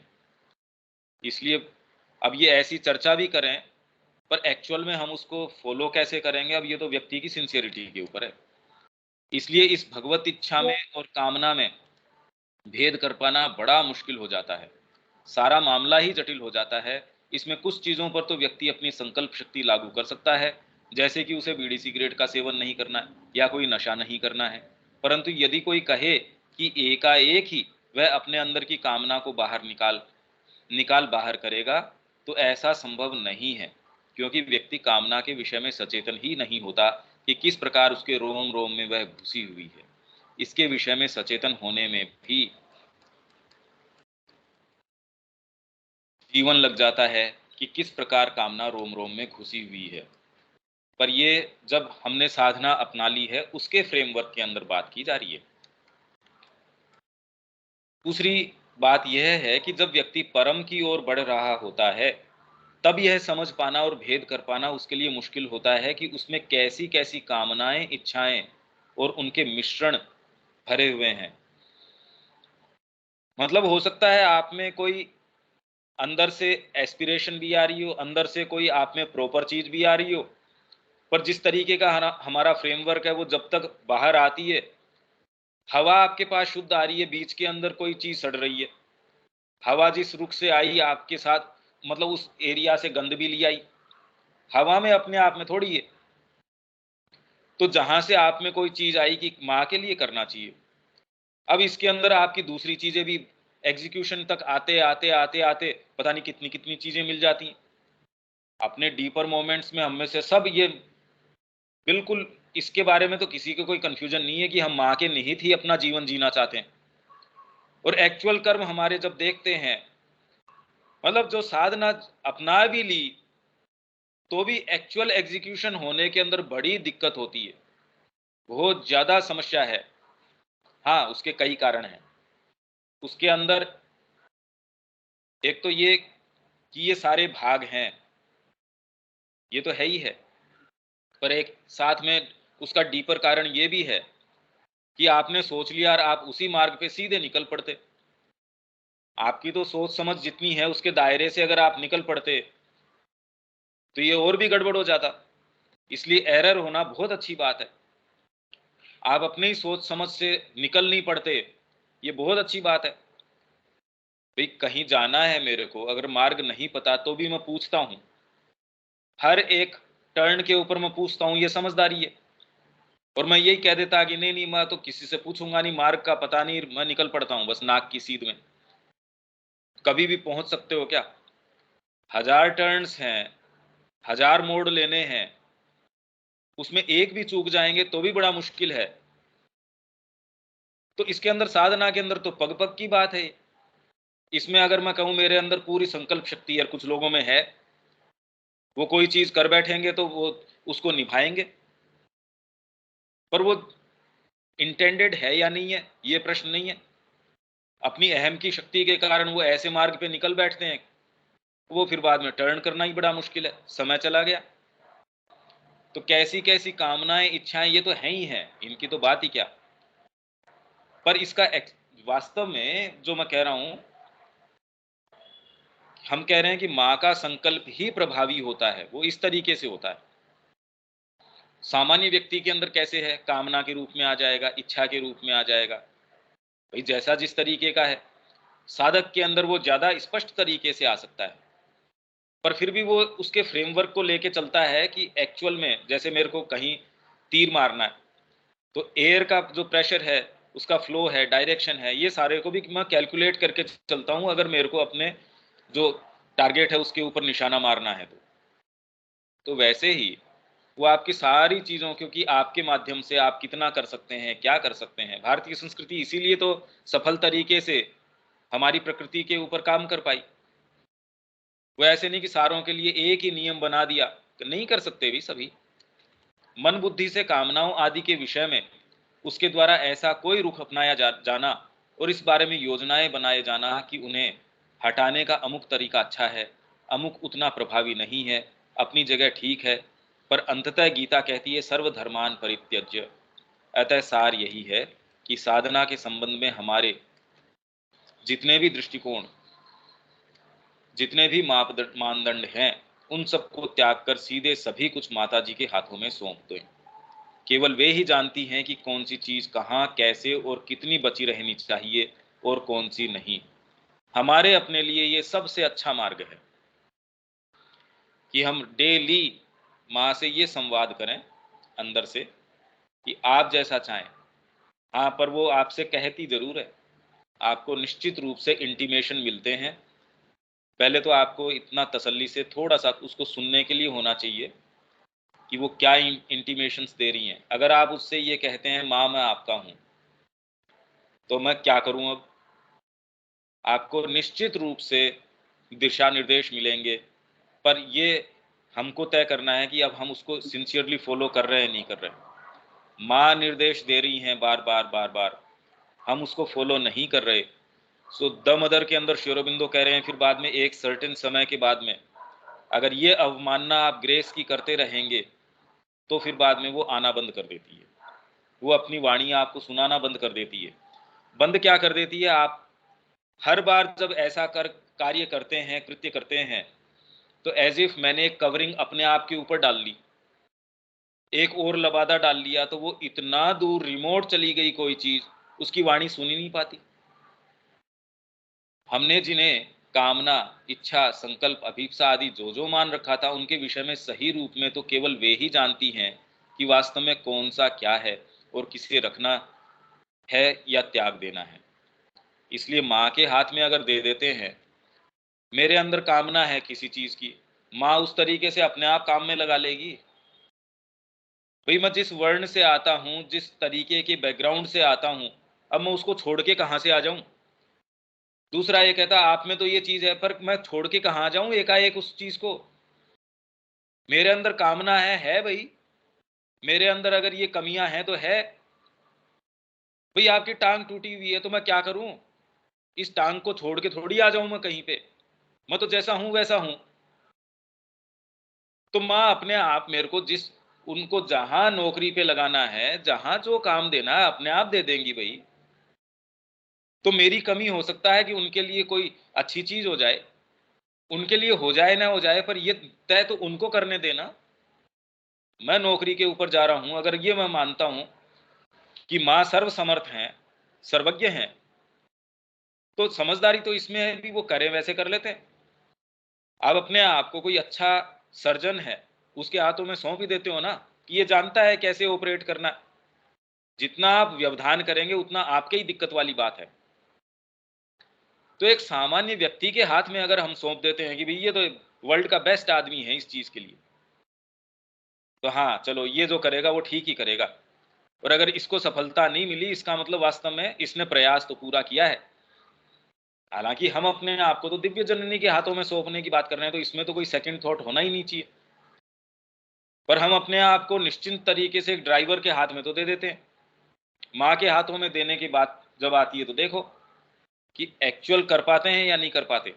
A: इसलिए अब ये ऐसी चर्चा भी करें, पर एक्चुअल में हम उसको फॉलो कैसे करेंगे, अब ये तो व्यक्ति की सिंसियरिटी के ऊपर है। इसलिए इस भगवत इच्छा में और कामना में भेद कर पाना बड़ा मुश्किल हो जाता है। सारा मामला ही जटिल हो जाता है। इसमें कुछ चीज़ों पर तो व्यक्ति अपनी संकल्प शक्ति लागू कर सकता है, जैसे कि उसे बीड़ी सिगरेट का सेवन नहीं करना है या कोई नशा नहीं करना है। परंतु यदि कोई कहे कि एकाएक ही वह अपने अंदर की कामना को बाहर निकाल निकाल बाहर करेगा, तो ऐसा संभव नहीं है, क्योंकि व्यक्ति कामना के विषय में सचेतन ही नहीं होता कि किस प्रकार उसके रोम रोम में वह घुसी हुई है। इसके विषय में सचेतन होने में भी जीवन लग जाता है कि किस प्रकार कामना रोम रोम में घुसी हुई है। पर ये जब हमने साधना अपना ली है, उसके फ्रेमवर्क के अंदर बात की जा रही है। दूसरी बात यह है कि जब व्यक्ति परम की ओर बढ़ रहा होता है, तब यह समझ पाना और भेद कर पाना उसके लिए मुश्किल होता है कि उसमें कैसी कैसी कामनाएं, इच्छाएं और उनके मिश्रण भरे हुए हैं। मतलब हो सकता है आप में कोई अंदर से एस्पिरेशन भी आ रही हो, अंदर से कोई आप में प्रॉपर चीज भी आ रही हो, पर जिस तरीके का हमारा फ्रेमवर्क है, वो जब तक बाहर आती है, हवा आपके पास शुद्ध आ रही है, बीच के अंदर कोई चीज सड़ रही है। हवा जिस रुख से आई आपके साथ, मतलब उस एरिया से गंद भी ली आई, हवा में अपने आप में थोड़ी है। तो जहां से आप में कोई चीज आई कि माँ के लिए करना चाहिए, अब इसके अंदर आपकी दूसरी चीजें भी एग्जीक्यूशन तक आते आते आते आते पता नहीं कितनी कितनी चीजें मिल जाती हैं। अपने डीपर मोमेंट्स में हम में से सब ये बिल्कुल, इसके बारे में तो किसी को कोई कंफ्यूजन नहीं है कि हम माँ के निहित ही अपना जीवन जीना चाहते हैं। और एक्चुअल कर्म हमारे जब देखते हैं, मतलब जो साधना अपना भी ली तो भी एक्चुअल एग्जीक्यूशन होने के अंदर बड़ी दिक्कत होती है, बहुत ज्यादा समस्या है। हाँ, उसके कई कारण हैं। उसके अंदर एक तो ये कि ये सारे भाग हैं, ये तो है ही है, पर एक साथ में उसका डीपर कारण ये भी है कि आपने सोच लिया और आप उसी मार्ग पे सीधे निकल पड़ते। आपकी तो सोच समझ जितनी है उसके दायरे से अगर आप निकल पड़ते तो ये और भी गड़बड़ हो जाता। इसलिए एरर होना बहुत अच्छी बात है। आप अपनी ही सोच समझ से निकल नहीं पड़ते, ये बहुत अच्छी बात है। भाई कहीं जाना है मेरे को, अगर मार्ग नहीं पता तो भी मैं पूछता हूँ, हर एक टर्न के ऊपर मैं पूछता हूँ, ये समझदारी है। और मैं यही कह देता कि नहीं नहीं, मैं तो किसी से पूछूंगा नहीं, मार्ग का पता नहीं, मैं निकल पड़ता हूँ बस नाक की सीध में। कभी भी पहुंच सकते हो क्या? 1000 टर्न्स हैं, 1000 मोड़ लेने हैं, उसमें एक भी चूक जाएंगे तो भी बड़ा मुश्किल है। तो इसके अंदर साधना के अंदर तो पग पग की बात है। इसमें अगर मैं कहूं मेरे अंदर पूरी संकल्प शक्ति है, कुछ लोगों में है, वो कोई चीज कर बैठेंगे तो वो उसको निभाएंगे, पर वो इंटेंडेड है या नहीं है ये प्रश्न नहीं है। अपनी अहम की शक्ति के कारण वो ऐसे मार्ग पे निकल बैठते हैं, वो फिर बाद में टर्न करना ही बड़ा मुश्किल है, समय चला गया। तो कैसी कैसी कामनाएं इच्छाएं ये तो है ही हैं, इनकी तो बात ही क्या। पर इसका वास्तव में जो मैं कह रहा हूं, हम कह रहे हैं कि माँ का संकल्प ही प्रभावी होता है, वो इस तरीके से होता है। सामान्य व्यक्ति के अंदर कैसे है, कामना के रूप में आ जाएगा, इच्छा के रूप में आ जाएगा, भाई जैसा जिस तरीके का है। साधक के अंदर वो ज्यादा स्पष्ट तरीके से आ सकता है, पर फिर भी वो उसके फ्रेमवर्क को लेके चलता है कि एक्चुअल में जैसे मेरे को कहीं तीर मारना है, तो एयर का जो प्रेशर है, उसका फ्लो है, डायरेक्शन है, ये सारे को भी मैं कैलकुलेट करके चलता हूं अगर मेरे को अपने जो टारगेट है उसके ऊपर निशाना मारना है तो वैसे ही वो आपकी सारी चीजों, क्योंकि आपके माध्यम से आप कितना कर सकते हैं, क्या कर सकते हैं। भारतीय संस्कृति इसीलिए तो सफल तरीके से हमारी प्रकृति के ऊपर काम कर पाई। वो ऐसे नहीं कि सारों के लिए एक ही नियम बना दिया, नहीं कर सकते भी सभी। मन बुद्धि से कामनाओं आदि के विषय में उसके द्वारा ऐसा कोई रुख अपनाया जाना और इस बारे में योजनाएं बनाए जाना कि उन्हें हटाने का अमुक तरीका अच्छा है, अमुक उतना प्रभावी नहीं है, अपनी जगह ठीक है, पर अंततः गीता कहती है सर्वधर्मान परित्यज्य। अतः सार यही है कि साधना के संबंध में हमारे जितने भी दृष्टिकोण, जितने भी मानदंड हैं, उन सबको त्याग कर सीधे सभी कुछ माता जी के हाथों में सौंप दें। केवल वे ही जानती हैं कि कौन सी चीज कहाँ, कैसे और कितनी बची रहनी चाहिए और कौन सी नहीं। हमारे अपने लिए ये सबसे अच्छा मार्ग है कि हम डेली माँ से ये संवाद करें अंदर से कि आप जैसा चाहें। हाँ, पर वो आपसे कहती जरूर है, आपको निश्चित रूप से इंटीमेशन मिलते हैं। पहले तो आपको इतना तसल्ली से थोड़ा सा उसको सुनने के लिए होना चाहिए कि वो क्या इंटीमेशंस दे रही हैं। अगर आप उससे ये कहते हैं माँ मैं आपका हूँ, तो मैं क्या करूँ अब, आपको निश्चित रूप से दिशा निर्देश मिलेंगे। पर ये हमको तय करना है कि अब हम उसको सिंसियरली फॉलो कर रहे हैं नहीं कर रहे। माँ निर्देश दे रही हैं बार बार बार बार, हम उसको फॉलो नहीं कर रहे। सो द मदर के अंदर श्री अरबिंदो कह रहे हैं फिर बाद में एक सर्टेन समय के बाद में अगर ये अवमानना आप ग्रेस की करते रहेंगे तो फिर बाद में वो आना बंद कर देती है, वो अपनी वाणी आपको सुनाना बंद कर देती है। बंद क्या कर देती है, आप हर बार जब ऐसा कार्य करते हैं, कृत्य करते हैं, तो एज इफ मैंने एक कवरिंग अपने आप के ऊपर डाल ली, एक और लबादा डाल लिया, तो वो इतना दूर रिमोट चली गई कोई चीज, उसकी वाणी सुनी नहीं पाती। हमने जिन्हें कामना, इच्छा, संकल्प, अभीप्सा आदि जो जो मान रखा था, उनके विषय में सही रूप में तो केवल वे ही जानती हैं कि वास्तव में कौन सा क्या है और किसे रखना है या त्याग देना है। इसलिए माँ के हाथ में अगर दे देते हैं, मेरे अंदर कामना है किसी चीज की, माँ उस तरीके से अपने आप काम में लगा लेगी। भाई मैं जिस वर्ण से आता हूँ, जिस तरीके के बैकग्राउंड से आता हूँ, अब मैं उसको छोड़ के कहाँ से आ जाऊं? दूसरा ये कहता आप में तो ये चीज है, पर मैं छोड़ के कहाँ जाऊं एकाएक उस चीज को? मेरे अंदर कामना है भाई। मेरे अंदर अगर ये कमियां हैं तो है। भाई आपकी टांग टूटी हुई है तो मैं क्या करूं? इस टांग को छोड़ के थोड़ी आ जाऊं मैं कहीं पे। मैं तो जैसा हूं वैसा हूं। तो माँ अपने आप मेरे को जिस, उनको जहां नौकरी पे लगाना है, जहां जो काम देना है, अपने आप दे देंगी भाई। तो मेरी कमी हो सकता है कि उनके लिए कोई अच्छी चीज हो जाए, उनके लिए हो जाए ना हो जाए, पर ये तय तो उनको करने देना। मैं नौकरी के ऊपर जा रहा हूं, अगर ये मैं मानता हूं कि माँ सर्वसमर्थ हैं, सर्वज्ञ हैं, तो समझदारी तो इसमें है भी वो करें वैसे कर लेते हैं। आप अपने आप को कोई अच्छा सर्जन है, उसके हाथों में सौंप ही देते हो ना, कि ये जानता है कैसे ऑपरेट करना है। जितना आप व्यवधान करेंगे उतना आपके ही दिक्कत वाली बात है। तो एक सामान्य व्यक्ति के हाथ में अगर हम सौंप देते हैं कि भाई ये तो वर्ल्ड का बेस्ट आदमी है इस चीज के लिए, तो हाँ चलो ये जो करेगा वो ठीक ही करेगा। और अगर इसको सफलता नहीं मिली, इसका मतलब वास्तव में इसने प्रयास तो पूरा किया है। हालांकि हम अपने आप को तो दिव्य जननी के हाथों में सौंपने की बात कर रहे हैं, तो इसमें तो कोई सेकंड थॉट होना ही नहीं चाहिए। पर हम अपने आप को निश्चिंत तरीके से एक ड्राइवर के हाथ में तो दे देते हैं। माँ के हाथों में देने की बात जब आती है तो देखो कि एक्चुअल कर पाते हैं या नहीं कर पाते।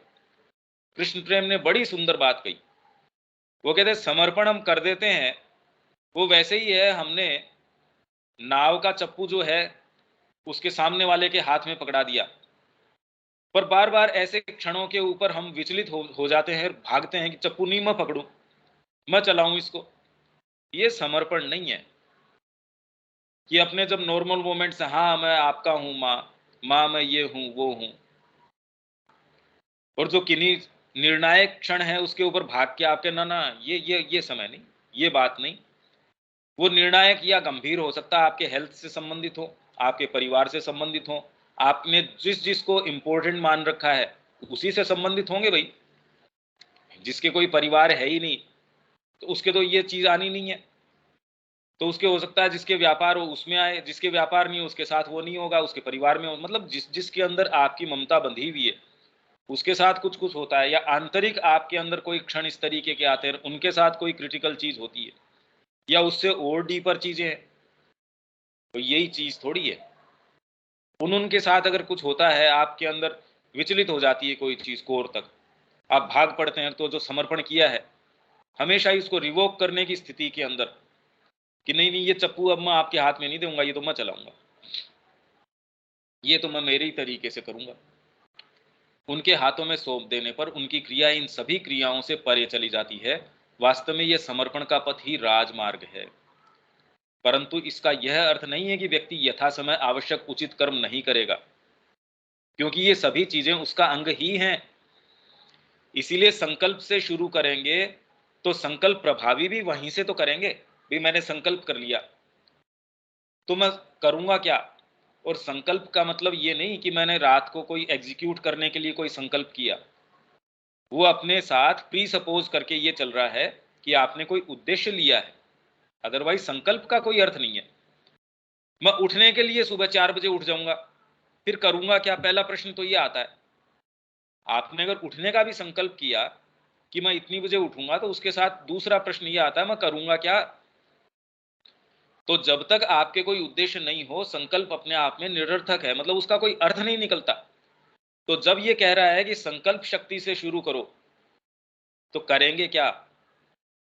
A: कृष्ण प्रेम ने बड़ी सुंदर बात कही। वो कहते समर्पण हम कर देते हैं, वो वैसे ही है, हमने नाव का चप्पू जो है उसके सामने वाले के हाथ में पकड़ा दिया, पर बार बार ऐसे क्षणों के ऊपर हम विचलित हो जाते हैं, भागते हैं कि चप्पू नहीं मैं पकड़ूं, मैं चलाऊं इसको। ये समर्पण नहीं है कि अपने जब नॉर्मल मोमेंट से हाँ मैं आपका हूं माँ, माँ मैं ये हूं वो हूं, और जो किन्हीं निर्णायक क्षण है उसके ऊपर भाग के आपके ना ना ये समय नहीं, ये बात नहीं। वो निर्णायक या गंभीर हो सकता है, आपके हेल्थ से संबंधित हो, आपके परिवार से संबंधित हो, आपने जिस जिसको इंपॉर्टेंट मान रखा है उसी से संबंधित होंगे भाई। जिसके कोई परिवार है ही नहीं तो उसके तो ये चीज आनी नहीं है। तो उसके हो सकता है जिसके व्यापार हो उसमें आए, जिसके व्यापार नहीं हो उसके साथ वो नहीं होगा, उसके परिवार में हो, मतलब जिसके अंदर आपकी ममता बंधी हुई है उसके साथ कुछ कुछ होता है, या आंतरिक आपके अंदर कोई क्षण इस तरीके के आते हैं, उनके साथ कोई क्रिटिकल चीज होती है, या उससे और डीपर चीजें हैं। तो यही चीज थोड़ी है। उनके साथ अगर कुछ होता है, आपके अंदर विचलित हो जाती है कोई चीज कोर तक, आप भाग पड़ते हैं, तो जो समर्पण किया है हमेशा ही उसको रिवोक करने की स्थिति के अंदर कि नहीं नहीं ये चप्पू अब मैं आपके हाथ में नहीं दूंगा, ये तो मैं चलाऊंगा, ये तो मैं मेरे ही तरीके से करूंगा। उनके हाथों में सौंप देने पर उनकी क्रिया इन सभी क्रियाओं से परे चली जाती है। वास्तव में यह समर्पण का पथ ही राजमार्ग है। परंतु इसका यह अर्थ नहीं है कि व्यक्ति यथा समय आवश्यक उचित कर्म नहीं करेगा, क्योंकि ये सभी चीजें उसका अंग ही हैं। इसीलिए संकल्प से शुरू करेंगे तो संकल्प प्रभावी भी वहीं से तो करेंगे। भी मैंने संकल्प कर लिया तो मैं करूंगा क्या? और संकल्प का मतलब ये नहीं कि मैंने रात को कोई एग्जीक्यूट करने के लिए कोई संकल्प किया, वो अपने साथ प्री सपोज करके ये चल रहा है कि आपने कोई उद्देश्य लिया है। अदरवाइज संकल्प का कोई अर्थ नहीं है। मैं उठने के लिए सुबह 4 बजे उठ जाऊंगा, फिर करूंगा क्या? पहला प्रश्न तो ये आता है। आपने अगर उठने का भी संकल्प किया कि मैं इतनी बजे उठूंगा, तो उसके साथ दूसरा प्रश्न ये आता है मैं करूंगा क्या? तो जब तक आपके कोई उद्देश्य नहीं हो, संकल्प अपने आप में निरर्थक है, मतलब उसका कोई अर्थ नहीं निकलता। तो जब ये कह रहा है कि संकल्प शक्ति से शुरू करो, तो करेंगे क्या?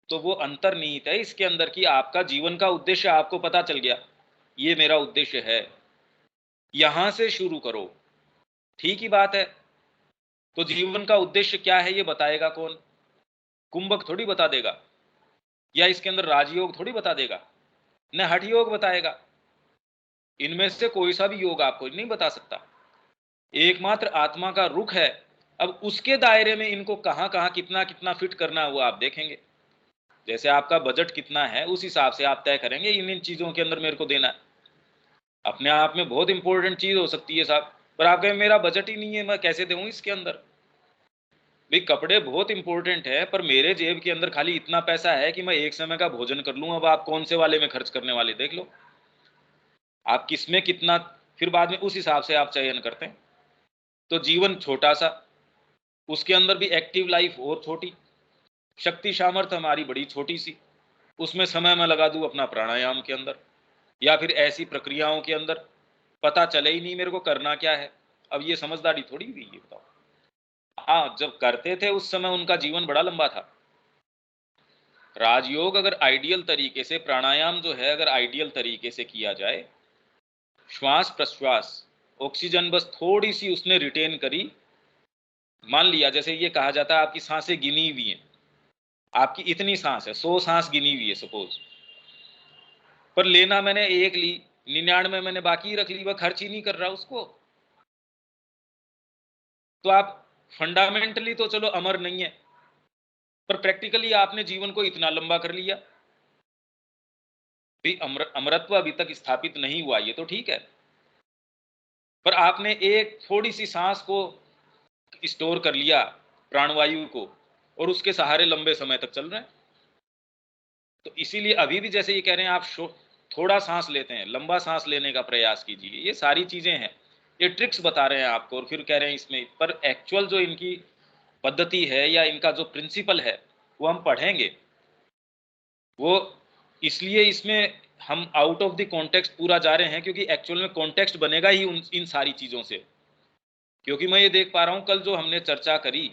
A: तो वो अंतर्निहित है इसके अंदर कि आपका जीवन का उद्देश्य आपको पता चल गया, ये मेरा उद्देश्य है, यहां से शुरू करो। ठीक ही बात है। तो जीवन का उद्देश्य क्या है ये बताएगा कौन? कुंभक थोड़ी बता देगा, या इसके अंदर राजयोग थोड़ी बता देगा, न हठ योग बताएगा। इनमें से कोई सा भी योग आपको नहीं बता सकता। एकमात्र आत्मा का रुख है। अब उसके दायरे में इनको कहां कहां कितना कितना फिट करना है वो आप देखेंगे। जैसे आपका बजट कितना है उस हिसाब से आप तय करेंगे इन इन चीजों के अंदर मेरे को देना है। अपने आप में बहुत इंपॉर्टेंट चीज हो सकती है साहब, पर आप कहें मेरा बजट ही नहीं है, मैं कैसे दूं इसके अंदर। भाई कपड़े बहुत इंपॉर्टेंट है, पर मेरे जेब के अंदर खाली इतना पैसा है कि मैं एक समय का भोजन कर लूं। अब आप कौन से वाले में खर्च करने वाले देख लो, आप किसमें कितना, फिर बाद में उस हिसाब से आप चयन करते हैं। तो जीवन छोटा सा, उसके अंदर भी एक्टिव लाइफ और छोटी, शक्ति सामर्थ्य हमारी बड़ी छोटी सी, उसमें समय मैं लगा दूं अपना प्राणायाम के अंदर या फिर ऐसी प्रक्रियाओं के अंदर, पता चले ही नहीं मेरे को करना क्या है। अब ये समझदारी थोड़ी हुई, ये बताओ। हाँ, जब करते थे उस समय उनका जीवन बड़ा लंबा था। राजयोग अगर आइडियल तरीके से, प्राणायाम जो है अगर आइडियल तरीके से किया जाए, श्वास प्रश्वास, ऑक्सीजन बस थोड़ी सी उसने रिटेन करी, मान लिया जैसे ये कहा जाता है आपकी सांसें गिनी हुई हैं, आपकी इतनी सांस है, 100 सांस गिनी हुई है सपोज, पर लेना मैंने एक ली, 99 मैंने बाकी रख ली, वह खर्च ही नहीं कर रहा उसको। तो आप फंडामेंटली तो चलो अमर नहीं है, पर प्रैक्टिकली आपने जीवन को इतना लंबा कर लिया। भाई अमरत्व अभी तक स्थापित नहीं हुआ, ये तो ठीक है, पर आपने एक थोड़ी सी सांस को स्टोर कर लिया, प्राणवायु को, और उसके सहारे लंबे समय तक चल रहे हैं। तो इसीलिए अभी भी जैसे ये कह रहे हैं आप थोड़ा सांस लेते हैं, लंबा सांस लेने का प्रयास कीजिए, ये सारी चीजें हैं, ये ट्रिक्स बता रहे हैं आपको, और फिर कह रहे हैं इसमें, पर एक्चुअल जो इनकी पद्धति है या इनका जो प्रिंसिपल है वो हम पढ़ेंगे। वो इसलिए इसमें हम आउट ऑफ द कॉन्टेक्स्ट पूरा जा रहे हैं, क्योंकि एक्चुअल में कॉन्टेक्स्ट बनेगा ही इन सारी चीजों से। क्योंकि मैं ये देख पा रहा हूं, कल जो हमने चर्चा करी,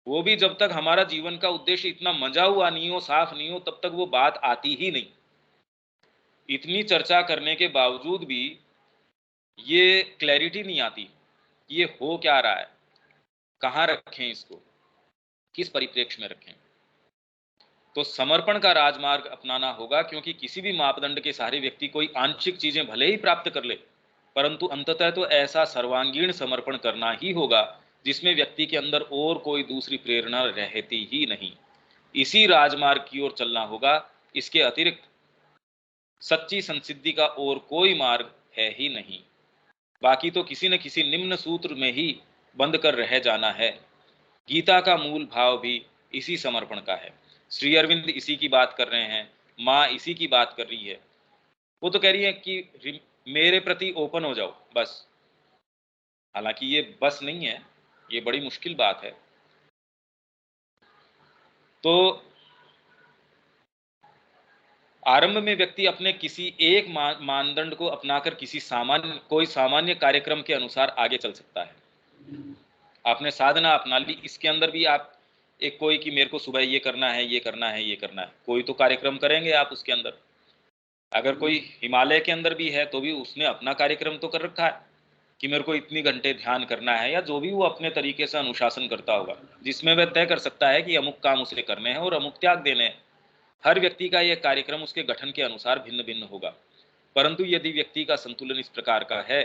A: वो भी जब तक हमारा जीवन का उद्देश्य इतना मंजा हुआ नहीं हो, साफ नहीं हो, तब तक वो बात आती ही नहीं। इतनी चर्चा करने के बावजूद भी ये क्लैरिटी नहीं आती, ये हो क्या रहा है, कहाँ रखें इसको, किस परिप्रेक्ष्य में रखें। तो समर्पण का राजमार्ग अपनाना होगा, क्योंकि किसी भी मापदंड के सहारे व्यक्ति कोई आंशिक चीजें भले ही प्राप्त कर ले, परंतु अंततः तो ऐसा सर्वांगीण समर्पण करना ही होगा जिसमें व्यक्ति के अंदर और कोई दूसरी प्रेरणा रहती ही नहीं। इसी राजमार्ग की ओर चलना होगा, इसके अतिरिक्त सच्ची संसिद्धि का और कोई मार्ग है ही नहीं। बाकी तो किसी न किसी निम्न सूत्र में ही बंद कर रह जाना है। गीता का मूल भाव भी इसी समर्पण का है। श्री अरविंद इसी की बात कर रहे हैं, माँ इसी की बात कर रही है। वो तो कह रही है कि मेरे प्रति ओपन हो जाओ बस। हालांकि ये बस नहीं है, ये बड़ी मुश्किल बात है। तो आरंभ में व्यक्ति अपने किसी एक मानदंड को अपनाकर कोई सामान्य कार्यक्रम के अनुसार आगे चल सकता है। आपने साधना अपना ली, इसके अंदर भी आप एक कोई कि मेरे को सुबह ये करना है, ये करना है, ये करना है, कोई तो कार्यक्रम करेंगे आप उसके अंदर। अगर कोई हिमालय के अंदर भी है तो भी उसने अपना कार्यक्रम तो कर रखा है कि मेरे को इतनी घंटे ध्यान करना है, या जो भी वो अपने तरीके से अनुशासन करता होगा, जिसमें वह तय कर सकता है कि अमुक काम उसे करने हैं और अमुक त्याग देने हैं। हर व्यक्ति का यह कार्यक्रम उसके गठन के अनुसार भिन्न भिन्न होगा। परंतु यदि व्यक्ति का संतुलन इस प्रकार का है,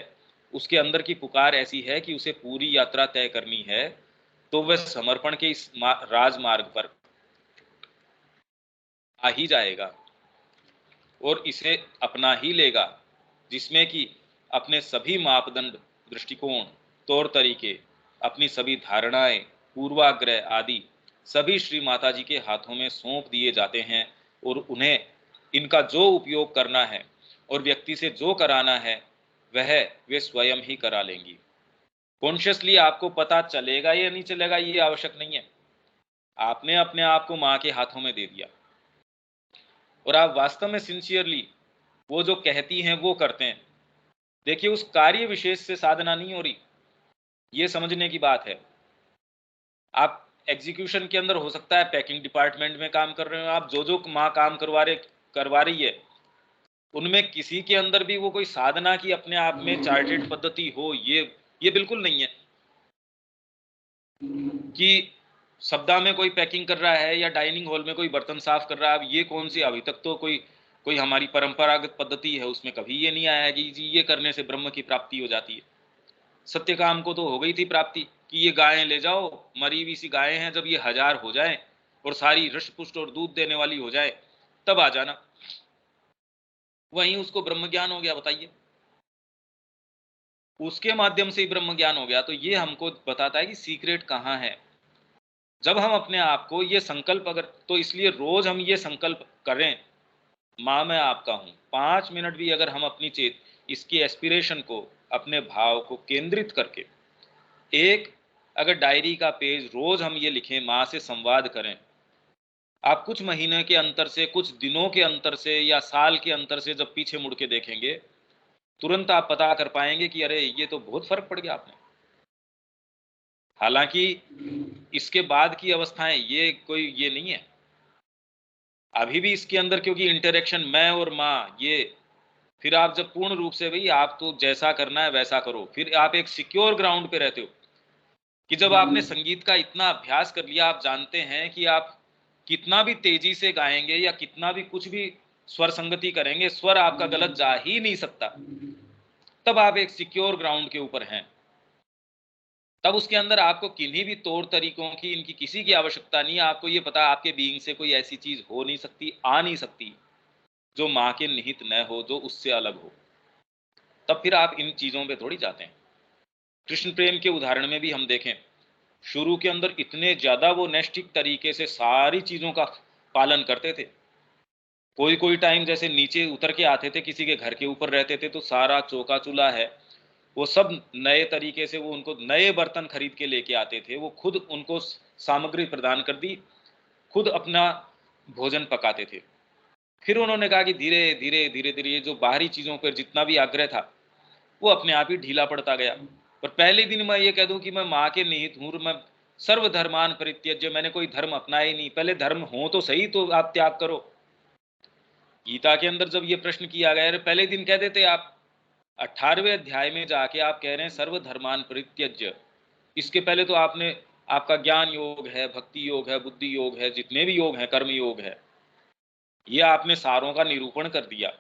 A: उसके अंदर की पुकार ऐसी है कि उसे पूरी यात्रा तय करनी है, तो वह समर्पण के इस राजमार्ग पर आ ही जाएगा और इसे अपना ही लेगा, जिसमें कि अपने सभी मापदंड, दृष्टिकोण, तौर तरीके, अपनी सभी धारणाएं, पूर्वाग्रह आदि सभी श्री माता जी के हाथों में सौंप दिए जाते हैं, और उन्हें इनका जो उपयोग करना है और व्यक्ति से जो कराना है वह वे स्वयं ही करा लेंगी। कॉन्शियसली आपको पता चलेगा या नहीं चलेगा ये आवश्यक नहीं है, आपने अपने आप को माँ के हाथों में दे दिया और आप वास्तव में सिंसियरली वो जो कहती हैं वो करते हैं। देखिए, उस कार्य विशेष से साधना नहीं हो रही, ये समझने की बात है। आप एग्जीक्यूशन के अंदर हो सकता है पैकिंग डिपार्टमेंट में काम कर रहे हो, आप जो माँ काम करवा रही है, उनमें किसी के अंदर भी वो कोई साधना की अपने आप में चार्टेड पद्धति हो, ये बिल्कुल नहीं है कि सप्ताह में कोई पैकिंग कर रहा है या डाइनिंग हॉल में कोई बर्तन साफ कर रहा है। अब ये कौन सी, अभी तक तो कोई कोई हमारी परंपरागत पद्धति है, उसमें कभी ये नहीं आया कि जी ये करने से ब्रह्म की प्राप्ति हो जाती है। सत्यकाम को तो हो गई थी प्राप्ति कि ये गायें ले जाओ, मरी हुई सी गायें हैं, जब ये 1000 हो जाए और सारी हृष्ट पुष्ट और दूध देने वाली हो जाए तब आ जाना, वहीं उसको ब्रह्म ज्ञान हो गया। बताइए, उसके माध्यम से ही ब्रह्म ज्ञान हो गया। तो ये हमको बताता है कि सीक्रेट कहाँ है। जब हम अपने आप को ये संकल्प अगर, तो इसलिए रोज हम ये संकल्प करें, माँ मैं आपका हूँ, 5 मिनट भी अगर हम अपनी चेत इसकी एस्पिरेशन को, अपने भाव को केंद्रित करके एक अगर डायरी का पेज रोज हम ये लिखें, माँ से संवाद करें, आप कुछ महीने के अंतर से, कुछ दिनों के अंतर से या साल के अंतर से जब पीछे मुड़ के देखेंगे, तुरंत आप पता कर पाएंगे कि अरे ये तो बहुत फर्क पड़ गया आपने। हालांकि इसके बाद की अवस्थाएं ये कोई ये नहीं है, अभी भी इसके अंदर क्योंकि इंटरेक्शन मैं और माँ ये, फिर आप जब पूर्ण रूप से भाई आप तो जैसा करना है वैसा करो, फिर आप एक सिक्योर ग्राउंड पे रहते हो कि जब आपने संगीत का इतना अभ्यास कर लिया, आप जानते हैं कि आप कितना भी तेजी से गाएंगे या कितना भी कुछ भी स्वर संगति करेंगे, स्वर आपका गलत जा ही नहीं सकता, तब आप एक सिक्योर ग्राउंड के ऊपर हैं। तब उसके अंदर आपको किन्हीं भी तौर तरीकों की, इनकी किसी की आवश्यकता नहीं है। आपको ये पता आपके बीइंग से कोई ऐसी चीज हो नहीं सकती, आ नहीं सकती, जो माँ के निहित न हो, जो उससे अलग हो। तब फिर आप इन चीजों पे थोड़ी जाते हैं। कृष्ण प्रेम के उदाहरण में भी हम देखें, शुरू के अंदर इतने ज्यादा वो नैष्ठिक तरीके से सारी चीजों का पालन करते थे। कोई कोई टाइम जैसे नीचे उतर के आते थे, किसी के घर के ऊपर रहते थे, तो सारा चौका चूल्हा है वो सब नए तरीके से, वो उनको नए बर्तन खरीद के लेके आते थे, वो खुद उनको सामग्री प्रदान कर दी, खुद अपना भोजन पकाते थे। फिर उन्होंने कहा कि धीरे धीरे धीरे धीरे ये जो बाहरी चीजों पर जितना भी आग्रह था वो अपने आप ही ढीला पड़ता गया। पर पहले दिन मैं ये कह दूं कि मैं माँ के निहित हूँ, मैं सर्वधर्मान परित्यज्य, मैंने कोई धर्म अपनाया ही नहीं। पहले धर्म हो तो सही, तो आप त्याग करो। गीता के अंदर जब ये प्रश्न किया गया, अरे पहले दिन कह देते आप, 18वें अध्याय में जाके आप कह रहे हैं सर्वधर्मान परित्यज्य। इसके पहले तो आपने, आपका ज्ञान योग है, भक्ति योग है, बुद्धि योग है, जितने भी योग हैं, कर्म योग है, ये आपने सारों का निरूपण कर दिया।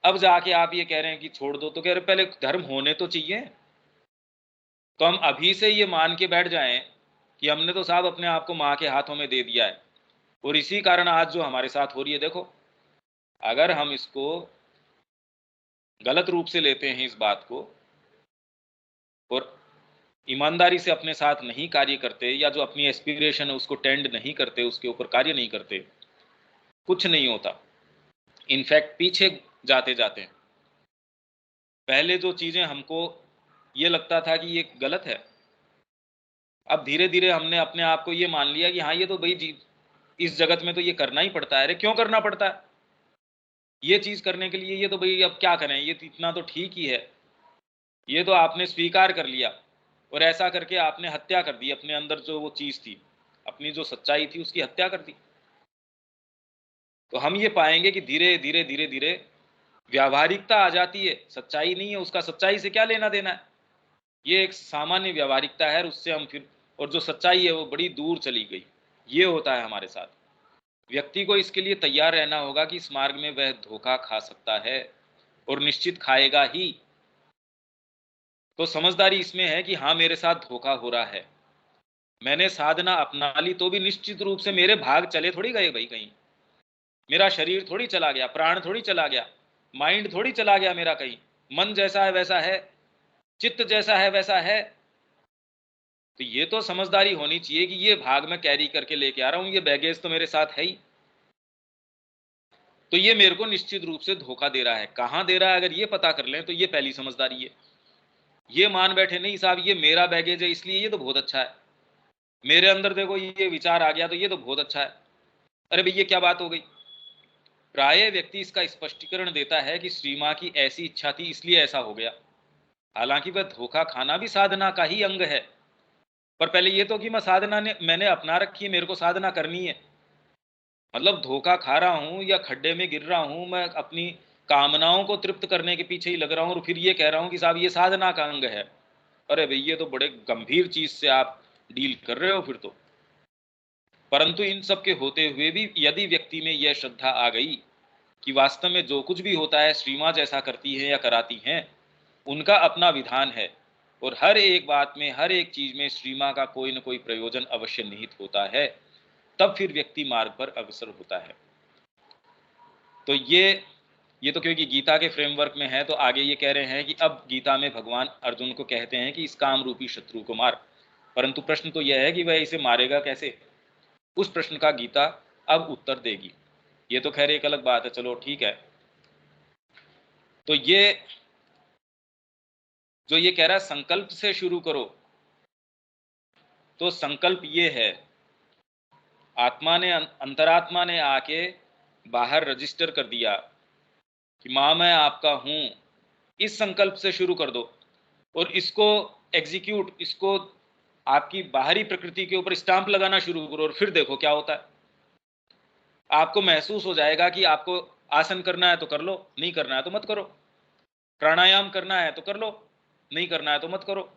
A: अब जाके आप ये कह रहे हैं कि छोड़ दो, तो कह रहे पहले धर्म होने तो चाहिए। तो हम अभी से ये मान के बैठ जाएं कि हमने तो साहब अपने आप को माँ के हाथों में दे दिया है, और इसी कारण आज जो हमारे साथ हो रही है, देखो अगर हम इसको गलत रूप से लेते हैं इस बात को, और ईमानदारी से अपने साथ नहीं कार्य करते, या जो अपनी एस्पिरेशन है उसको टेंड नहीं करते, उसके ऊपर कार्य नहीं करते, कुछ नहीं होता। इनफैक्ट पीछे जाते जाते हैं। पहले जो चीजें हमको ये लगता था कि ये गलत है, अब धीरे धीरे हमने अपने आप को ये मान लिया कि हाँ ये तो भाई जी इस जगत में तो ये करना ही पड़ता है। अरे क्यों करना पड़ता है ये चीज करने के लिए? ये तो भाई अब क्या करें, ये तो इतना तो ठीक ही है। ये तो आपने स्वीकार कर लिया, और ऐसा करके आपने हत्या कर दी अपने अंदर, जो वो चीज थी, अपनी जो सच्चाई थी उसकी हत्या कर दी। तो हम ये पाएंगे कि धीरे धीरे धीरे धीरे व्यावहारिकता आ जाती है, सच्चाई नहीं है, उसका सच्चाई से क्या लेना देना है। ये एक सामान्य व्यावहारिकता है, और उससे हम फिर, और जो सच्चाई है वो बड़ी दूर चली गई। ये होता है हमारे साथ। व्यक्ति को इसके लिए तैयार रहना होगा कि इस मार्ग में वह धोखा खा सकता है, और निश्चित खाएगा ही। तो समझदारी इसमें है कि हाँ मेरे साथ धोखा हो रहा है, मैंने साधना अपना ली तो भी निश्चित रूप से मेरे भाग चले थोड़ी गए भाई कहीं, मेरा शरीर थोड़ी चला गया, प्राण थोड़ी चला गया, माइंड थोड़ी चला गया मेरा कहीं। मन जैसा है वैसा है, चित्त जैसा है वैसा है। तो ये तो समझदारी होनी चाहिए कि ये भाग मैं कैरी करके लेके आ रहा हूं, ये बैगेज तो मेरे साथ है ही। तो ये मेरे को निश्चित रूप से धोखा दे रहा है, कहां दे रहा है अगर ये पता कर लें तो ये पहली समझदारी है। ये मान बैठे नहीं साहब ये मेरा बैगेज है इसलिए ये तो बहुत अच्छा है, मेरे अंदर देखो ये विचार आ गया तो ये तो बहुत अच्छा है। अरे भैया क्या बात हो गई? प्राय व्यक्ति इसका स्पष्टीकरण देता है कि श्री मां की ऐसी इच्छा थी इसलिए ऐसा हो गया। हालांकि वह धोखा खाना भी साधना का ही अंग है। पर पहले ये तो कि मैं साधना ने मैंने अपना रखी है, मेरे को साधना करनी है। मतलब धोखा खा रहा हूं या खड्डे में गिर रहा हूं, मैं अपनी कामनाओं को तृप्त करने के पीछे ही लग रहा हूं, और फिर ये कह रहा हूं कि साहब ये साधना का अंग है। अरे भई ये तो बड़े गंभीर चीज से आप डील कर रहे हो फिर तो। परंतु इन सब के होते हुए भी यदि व्यक्ति में यह श्रद्धा आ गई कि वास्तव में जो कुछ भी होता है श्री मां जैसा करती है या कराती हैं, उनका अपना विधान है, और हर एक बात में, हर एक चीज में श्री मां का कोई न कोई प्रयोजन अवश्य निहित होता है, तब फिर व्यक्ति मार्ग पर अग्रसर होता है। तो ये ये तो क्योंकि गीता के फ्रेमवर्क में है, तो आगे ये कह रहे हैं कि अब गीता में भगवान अर्जुन को कहते हैं कि इस काम रूपी शत्रु को मार। परंतु प्रश्न तो यह है कि वह इसे मारेगा कैसे? उस प्रश्न का गीता अब उत्तर देगी। ये तो खैर एक अलग बात है, चलो ठीक है। तो ये जो ये कह रहा है संकल्प से शुरू करो, तो संकल्प ये है, आत्मा ने, अंतरात्मा ने आके बाहर रजिस्टर कर दिया कि मां मैं आपका हूं। इस संकल्प से शुरू कर दो और इसको एग्जीक्यूट, इसको आपकी बाहरी प्रकृति के ऊपर स्टाम्प लगाना शुरू करो और फिर देखो क्या होता है। आपको महसूस हो जाएगा कि आपको आसन करना है तो कर लो, नहीं करना है तो मत करो। प्राणायाम करना है तो कर लो, नहीं करना है तो मत करो।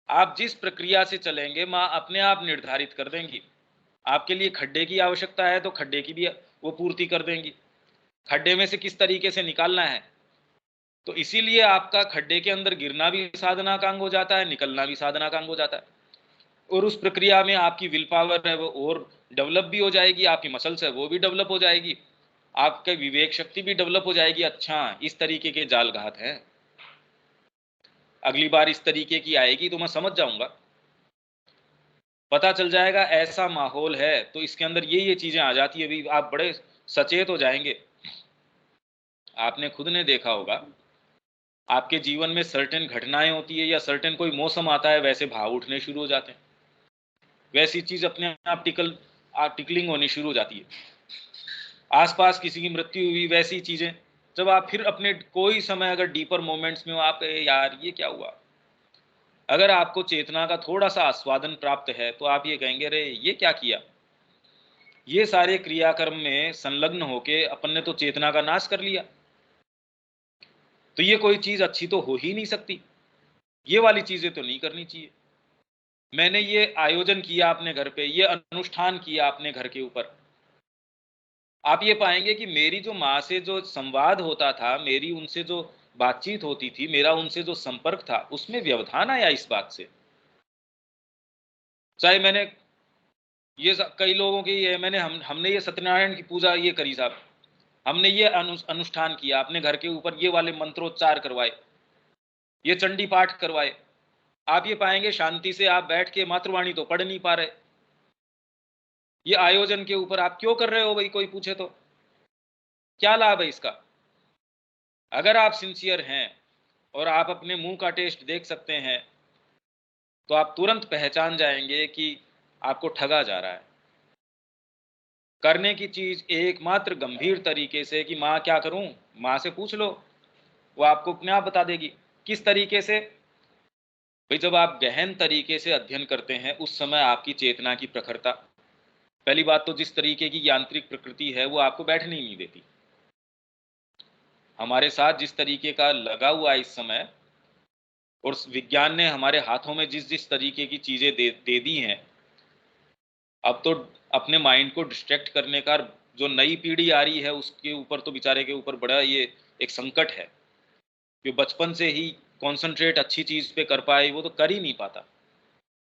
A: आप जिस प्रक्रिया से चलेंगे मां अपने आप निर्धारित कर देंगी। आपके लिए खड्डे की आवश्यकता है तो खड्डे की भी वो पूर्ति कर देंगी। खड्डे में से किस तरीके से निकालना है, तो इसीलिए आपका खड्डे के अंदर गिरना भी साधना का अंग हो जाता है, निकलना भी साधना का अंग हो जाता है। और उस प्रक्रिया में आपकी विल पावर है वो और डेवलप भी हो जाएगी, आपकी मसल्स है वो भी डेवलप हो जाएगी, आपके विवेक शक्ति भी डेवलप हो जाएगी। अच्छा, इस तरीके के जाल घात हैं, अगली बार इस तरीके की आएगी तो मैं समझ जाऊंगा, पता चल जाएगा ऐसा माहौल है तो इसके अंदर ये चीजें आ जाती है। अभी आप बड़े सचेत हो जाएंगे। आपने खुद ने देखा होगा, आपके जीवन में सर्टेन घटनाएं होती है या सर्टेन कोई मौसम आता है, वैसे भाव उठने शुरू हो जाते हैं, वैसी चीज अपने आप टिकलिंग होनी शुरू हो जाती है। आसपास किसी की मृत्यु हुई, वैसी चीजें जब आप फिर अपने कोई समय अगर डीपर मोमेंट्स में हो, आप यार ये क्या हुआ, अगर आपको चेतना का थोड़ा सा आस्वादन प्राप्त है तो आप ये कहेंगे अरे ये क्या किया। ये सारे क्रियाक्रम में संलग्न होके अपन ने तो चेतना का नाश कर लिया, तो ये कोई चीज अच्छी तो हो ही नहीं सकती, ये वाली चीजें तो नहीं करनी चाहिए। मैंने ये आयोजन किया अपने घर पे, ये अनुष्ठान किया अपने घर के ऊपर, आप ये पाएंगे कि मेरी जो माँ से जो संवाद होता था, मेरी उनसे जो बातचीत होती थी, मेरा उनसे जो संपर्क था, उसमें व्यवधान आया इस बात से। चाहे मैंने कई लोगों की ये मैंने हमने ये सत्यनारायण की पूजा ये करी साहब, हमने ये अनुष्ठान किया अपने घर के ऊपर, ये वाले मंत्रोच्चार करवाए, ये चंडी पाठ करवाए, आप ये पाएंगे शांति से आप बैठ के मातृवाणी तो पढ़ नहीं पा रहे। ये आयोजन के ऊपर आप क्यों कर रहे हो भाई, कोई पूछे तो क्या लाभ है इसका? अगर आप सिंसियर हैं और आप अपने मुंह का टेस्ट देख सकते हैं, तो आप तुरंत पहचान जाएंगे कि आपको ठगा जा रहा है। करने की चीज एकमात्र गंभीर तरीके से कि माँ क्या करूं, माँ से पूछ लो, वो आपको अपने आप बता देगी। किस तरीके से भाई? जब आप गहन तरीके से अध्ययन करते हैं उस समय आपकी चेतना की प्रखरता, पहली बात तो जिस तरीके की यांत्रिक प्रकृति है वो आपको बैठने ही नहीं देती। हमारे साथ जिस तरीके का लगा हुआ है इस समय, और विज्ञान ने हमारे हाथों में जिस जिस तरीके की चीजें दे दी हैं, अब तो अपने माइंड को डिस्ट्रैक्ट करने का जो नई पीढ़ी आ रही है उसके ऊपर तो बेचारे के ऊपर बड़ा ये एक संकट है। जो बचपन से ही कंसंट्रेट अच्छी चीज पे कर पाए वो तो कर ही नहीं पाता।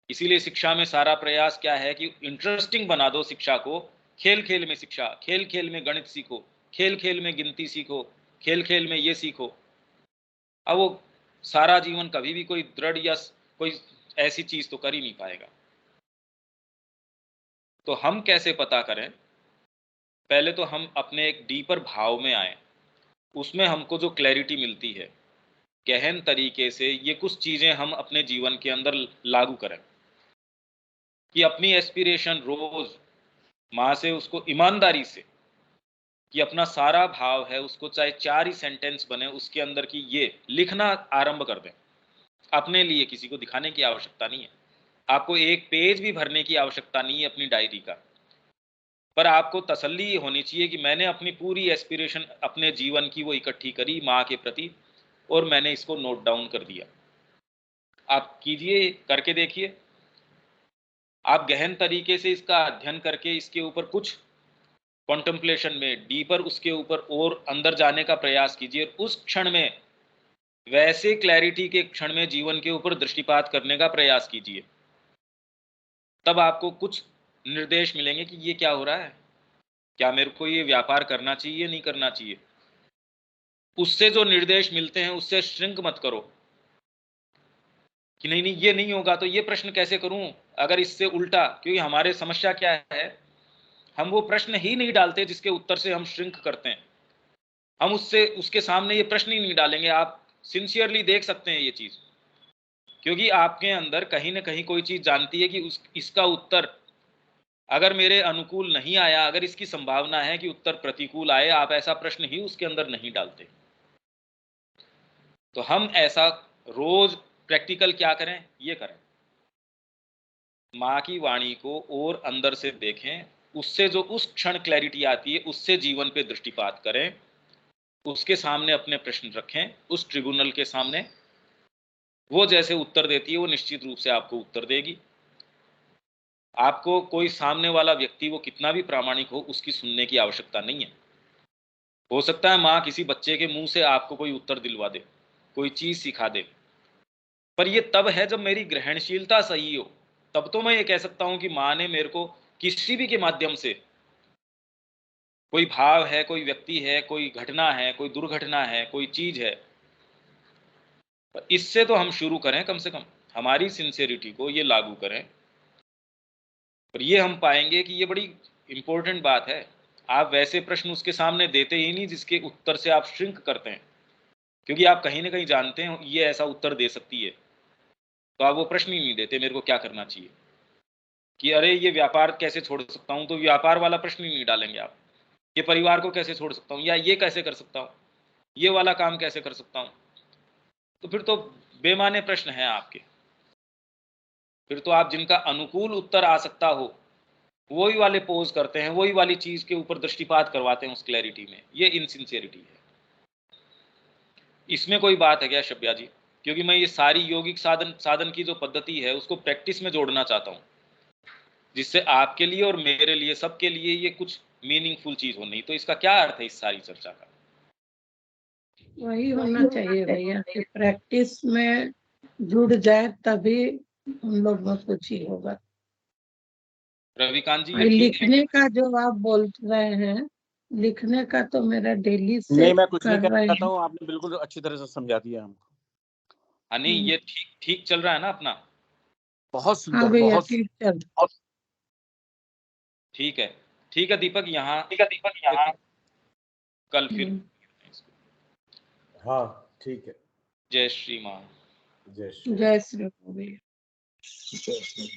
A: इसीलिए शिक्षा में सारा प्रयास क्या है कि इंटरेस्टिंग बना दो शिक्षा को। खेल खेल में शिक्षा, खेल खेल में गणित सीखो, खेल खेल में गिनती सीखो, खेल खेल में ये सीखो। अब वो सारा जीवन कभी भी कोई दृढ़ या कोई ऐसी चीज तो कर ही नहीं पाएगा। तो हम कैसे पता करें? पहले तो हम अपने एक डीपर भाव में आए, उसमें हमको जो क्लैरिटी मिलती है गहन तरीके से, ये कुछ चीजें हम अपने जीवन के अंदर लागू करें कि अपनी एस्पिरेशन रोज माँ से उसको ईमानदारी से, कि अपना सारा भाव है उसको चाहे 4 ही सेंटेंस बने उसके अंदर की ये लिखना आरंभ कर दें। अपने लिए किसी को दिखाने की आवश्यकता नहीं है, आपको एक पेज भी भरने की आवश्यकता नहीं है अपनी डायरी का, पर आपको तसल्ली होनी चाहिए कि मैंने अपनी पूरी एस्पिरेशन अपने जीवन की वो इकट्ठी करी माँ के प्रति और मैंने इसको नोट डाउन कर दिया। आप कीजिए, करके देखिए, आप गहन तरीके से इसका अध्ययन करके इसके ऊपर कुछ कॉन्टेम्पलेशन में डीपर उसके ऊपर और अंदर जाने का प्रयास कीजिए। उस क्षण में, वैसे क्लैरिटी के क्षण में जीवन के ऊपर दृष्टिपात करने का प्रयास कीजिए। तब आपको कुछ निर्देश मिलेंगे कि ये क्या हो रहा है, क्या मेरे को ये व्यापार करना चाहिए, नहीं करना चाहिए। उससे जो निर्देश मिलते हैं उससे श्रिंक मत करो कि नहीं नहीं ये नहीं होगा तो ये प्रश्न कैसे करूं, अगर इससे उल्टा, क्योंकि हमारे समस्या क्या है, हम वो प्रश्न ही नहीं डालते जिसके उत्तर से हम श्रिंक करते हैं। हम उससे उसके सामने ये प्रश्न ही नहीं डालेंगे। आप सिंसियरली देख सकते हैं ये चीज, क्योंकि आपके अंदर कहीं ना कहीं कोई चीज जानती है कि इसका उत्तर अगर मेरे अनुकूल नहीं आया, अगर इसकी संभावना है कि उत्तर प्रतिकूल आए, आप ऐसा प्रश्न ही उसके अंदर नहीं डालते। तो हम ऐसा रोज प्रैक्टिकल क्या करें, ये करें, माँ की वाणी को और अंदर से देखें, उससे जो उस क्षण क्लैरिटी आती है उससे जीवन पे दृष्टिपात करें, उसके सामने अपने प्रश्न रखें, उस ट्रिब्यूनल के सामने। वो जैसे उत्तर देती है वो निश्चित रूप से आपको उत्तर देगी। आपको कोई सामने वाला व्यक्ति वो कितना भी प्रामाणिक हो उसकी सुनने की आवश्यकता नहीं है। हो सकता है माँ किसी बच्चे के मुंह से आपको कोई उत्तर दिलवा दे, कोई चीज सिखा दे, पर ये तब है जब मेरी ग्रहणशीलता सही हो। तब तो मैं ये कह सकता हूं कि माँ ने मेरे को किसी भी के माध्यम से, कोई भाव है, कोई व्यक्ति है, कोई घटना है, कोई दुर्घटना है, कोई चीज है, पर इससे तो हम शुरू करें, कम से कम हमारी सिंसियरिटी को ये लागू करें। और ये हम पाएंगे कि ये बड़ी इंपॉर्टेंट बात है। आप वैसे प्रश्न उसके सामने देते ही नहीं जिसके उत्तर से आप श्रिंक करते हैं, क्योंकि आप कहीं ना कहीं जानते हैं ये ऐसा उत्तर दे सकती है, तो आप वो प्रश्न ही नहीं देते मेरे को क्या करना चाहिए, कि अरे ये व्यापार कैसे छोड़ सकता हूं, तो व्यापार वाला प्रश्न ही नहीं डालेंगे आप। ये परिवार को कैसे छोड़ सकता हूं, या ये कैसे कर सकता हूं, ये वाला काम कैसे कर सकता हूं, तो फिर तो बेमाने प्रश्न हैं आपके। फिर तो आप जिनका अनुकूल उत्तर आ सकता हो वही वाले पोज करते हैं, वही वाली चीज के ऊपर दृष्टिपात करवाते हैं उस क्लैरिटी में। ये इनसिंसियरिटी है। इसमें कोई बात है क्या शब्या जी? क्योंकि मैं ये सारी यौगिक साधन साधन की जो पद्धति है उसको प्रैक्टिस में जोड़ना चाहता हूँ, जिससे आपके लिए और मेरे लिए, सबके लिए ये कुछ मीनिंगफुल चीज हो। नहीं तो इसका क्या अर्थ है इस सारी चर्चा का?
B: वही होना चाहिए भैया कि प्रैक्टिस में जुड़ जाए तभी हम लोग में कुछ ही होगा।
A: रविकांत जी
B: ये लिखने का जो आप बोल रहे हैं, लिखने का तो मेरा डेली से
C: नहीं, मैं कुछ नहीं
B: कर
C: कहना
B: रहे
C: चाहता
B: हैं।
C: हूँ, आपने बिल्कुल अच्छी तरह से समझा दिया हमको।
A: हाँ नहीं, ये ठीक ठीक चल रहा है ना अपना?
C: बहुत
B: हाँ
C: सुंदर,
B: भैया
C: बहुत
B: ठीक चल।
A: ठीक है, ठीक है दीपक, यहाँ कल फिर।
D: हाँ ठीक है।
A: जय श्री माँ।
D: जय श्री
B: जय श्री राम भैया।
D: जय श्री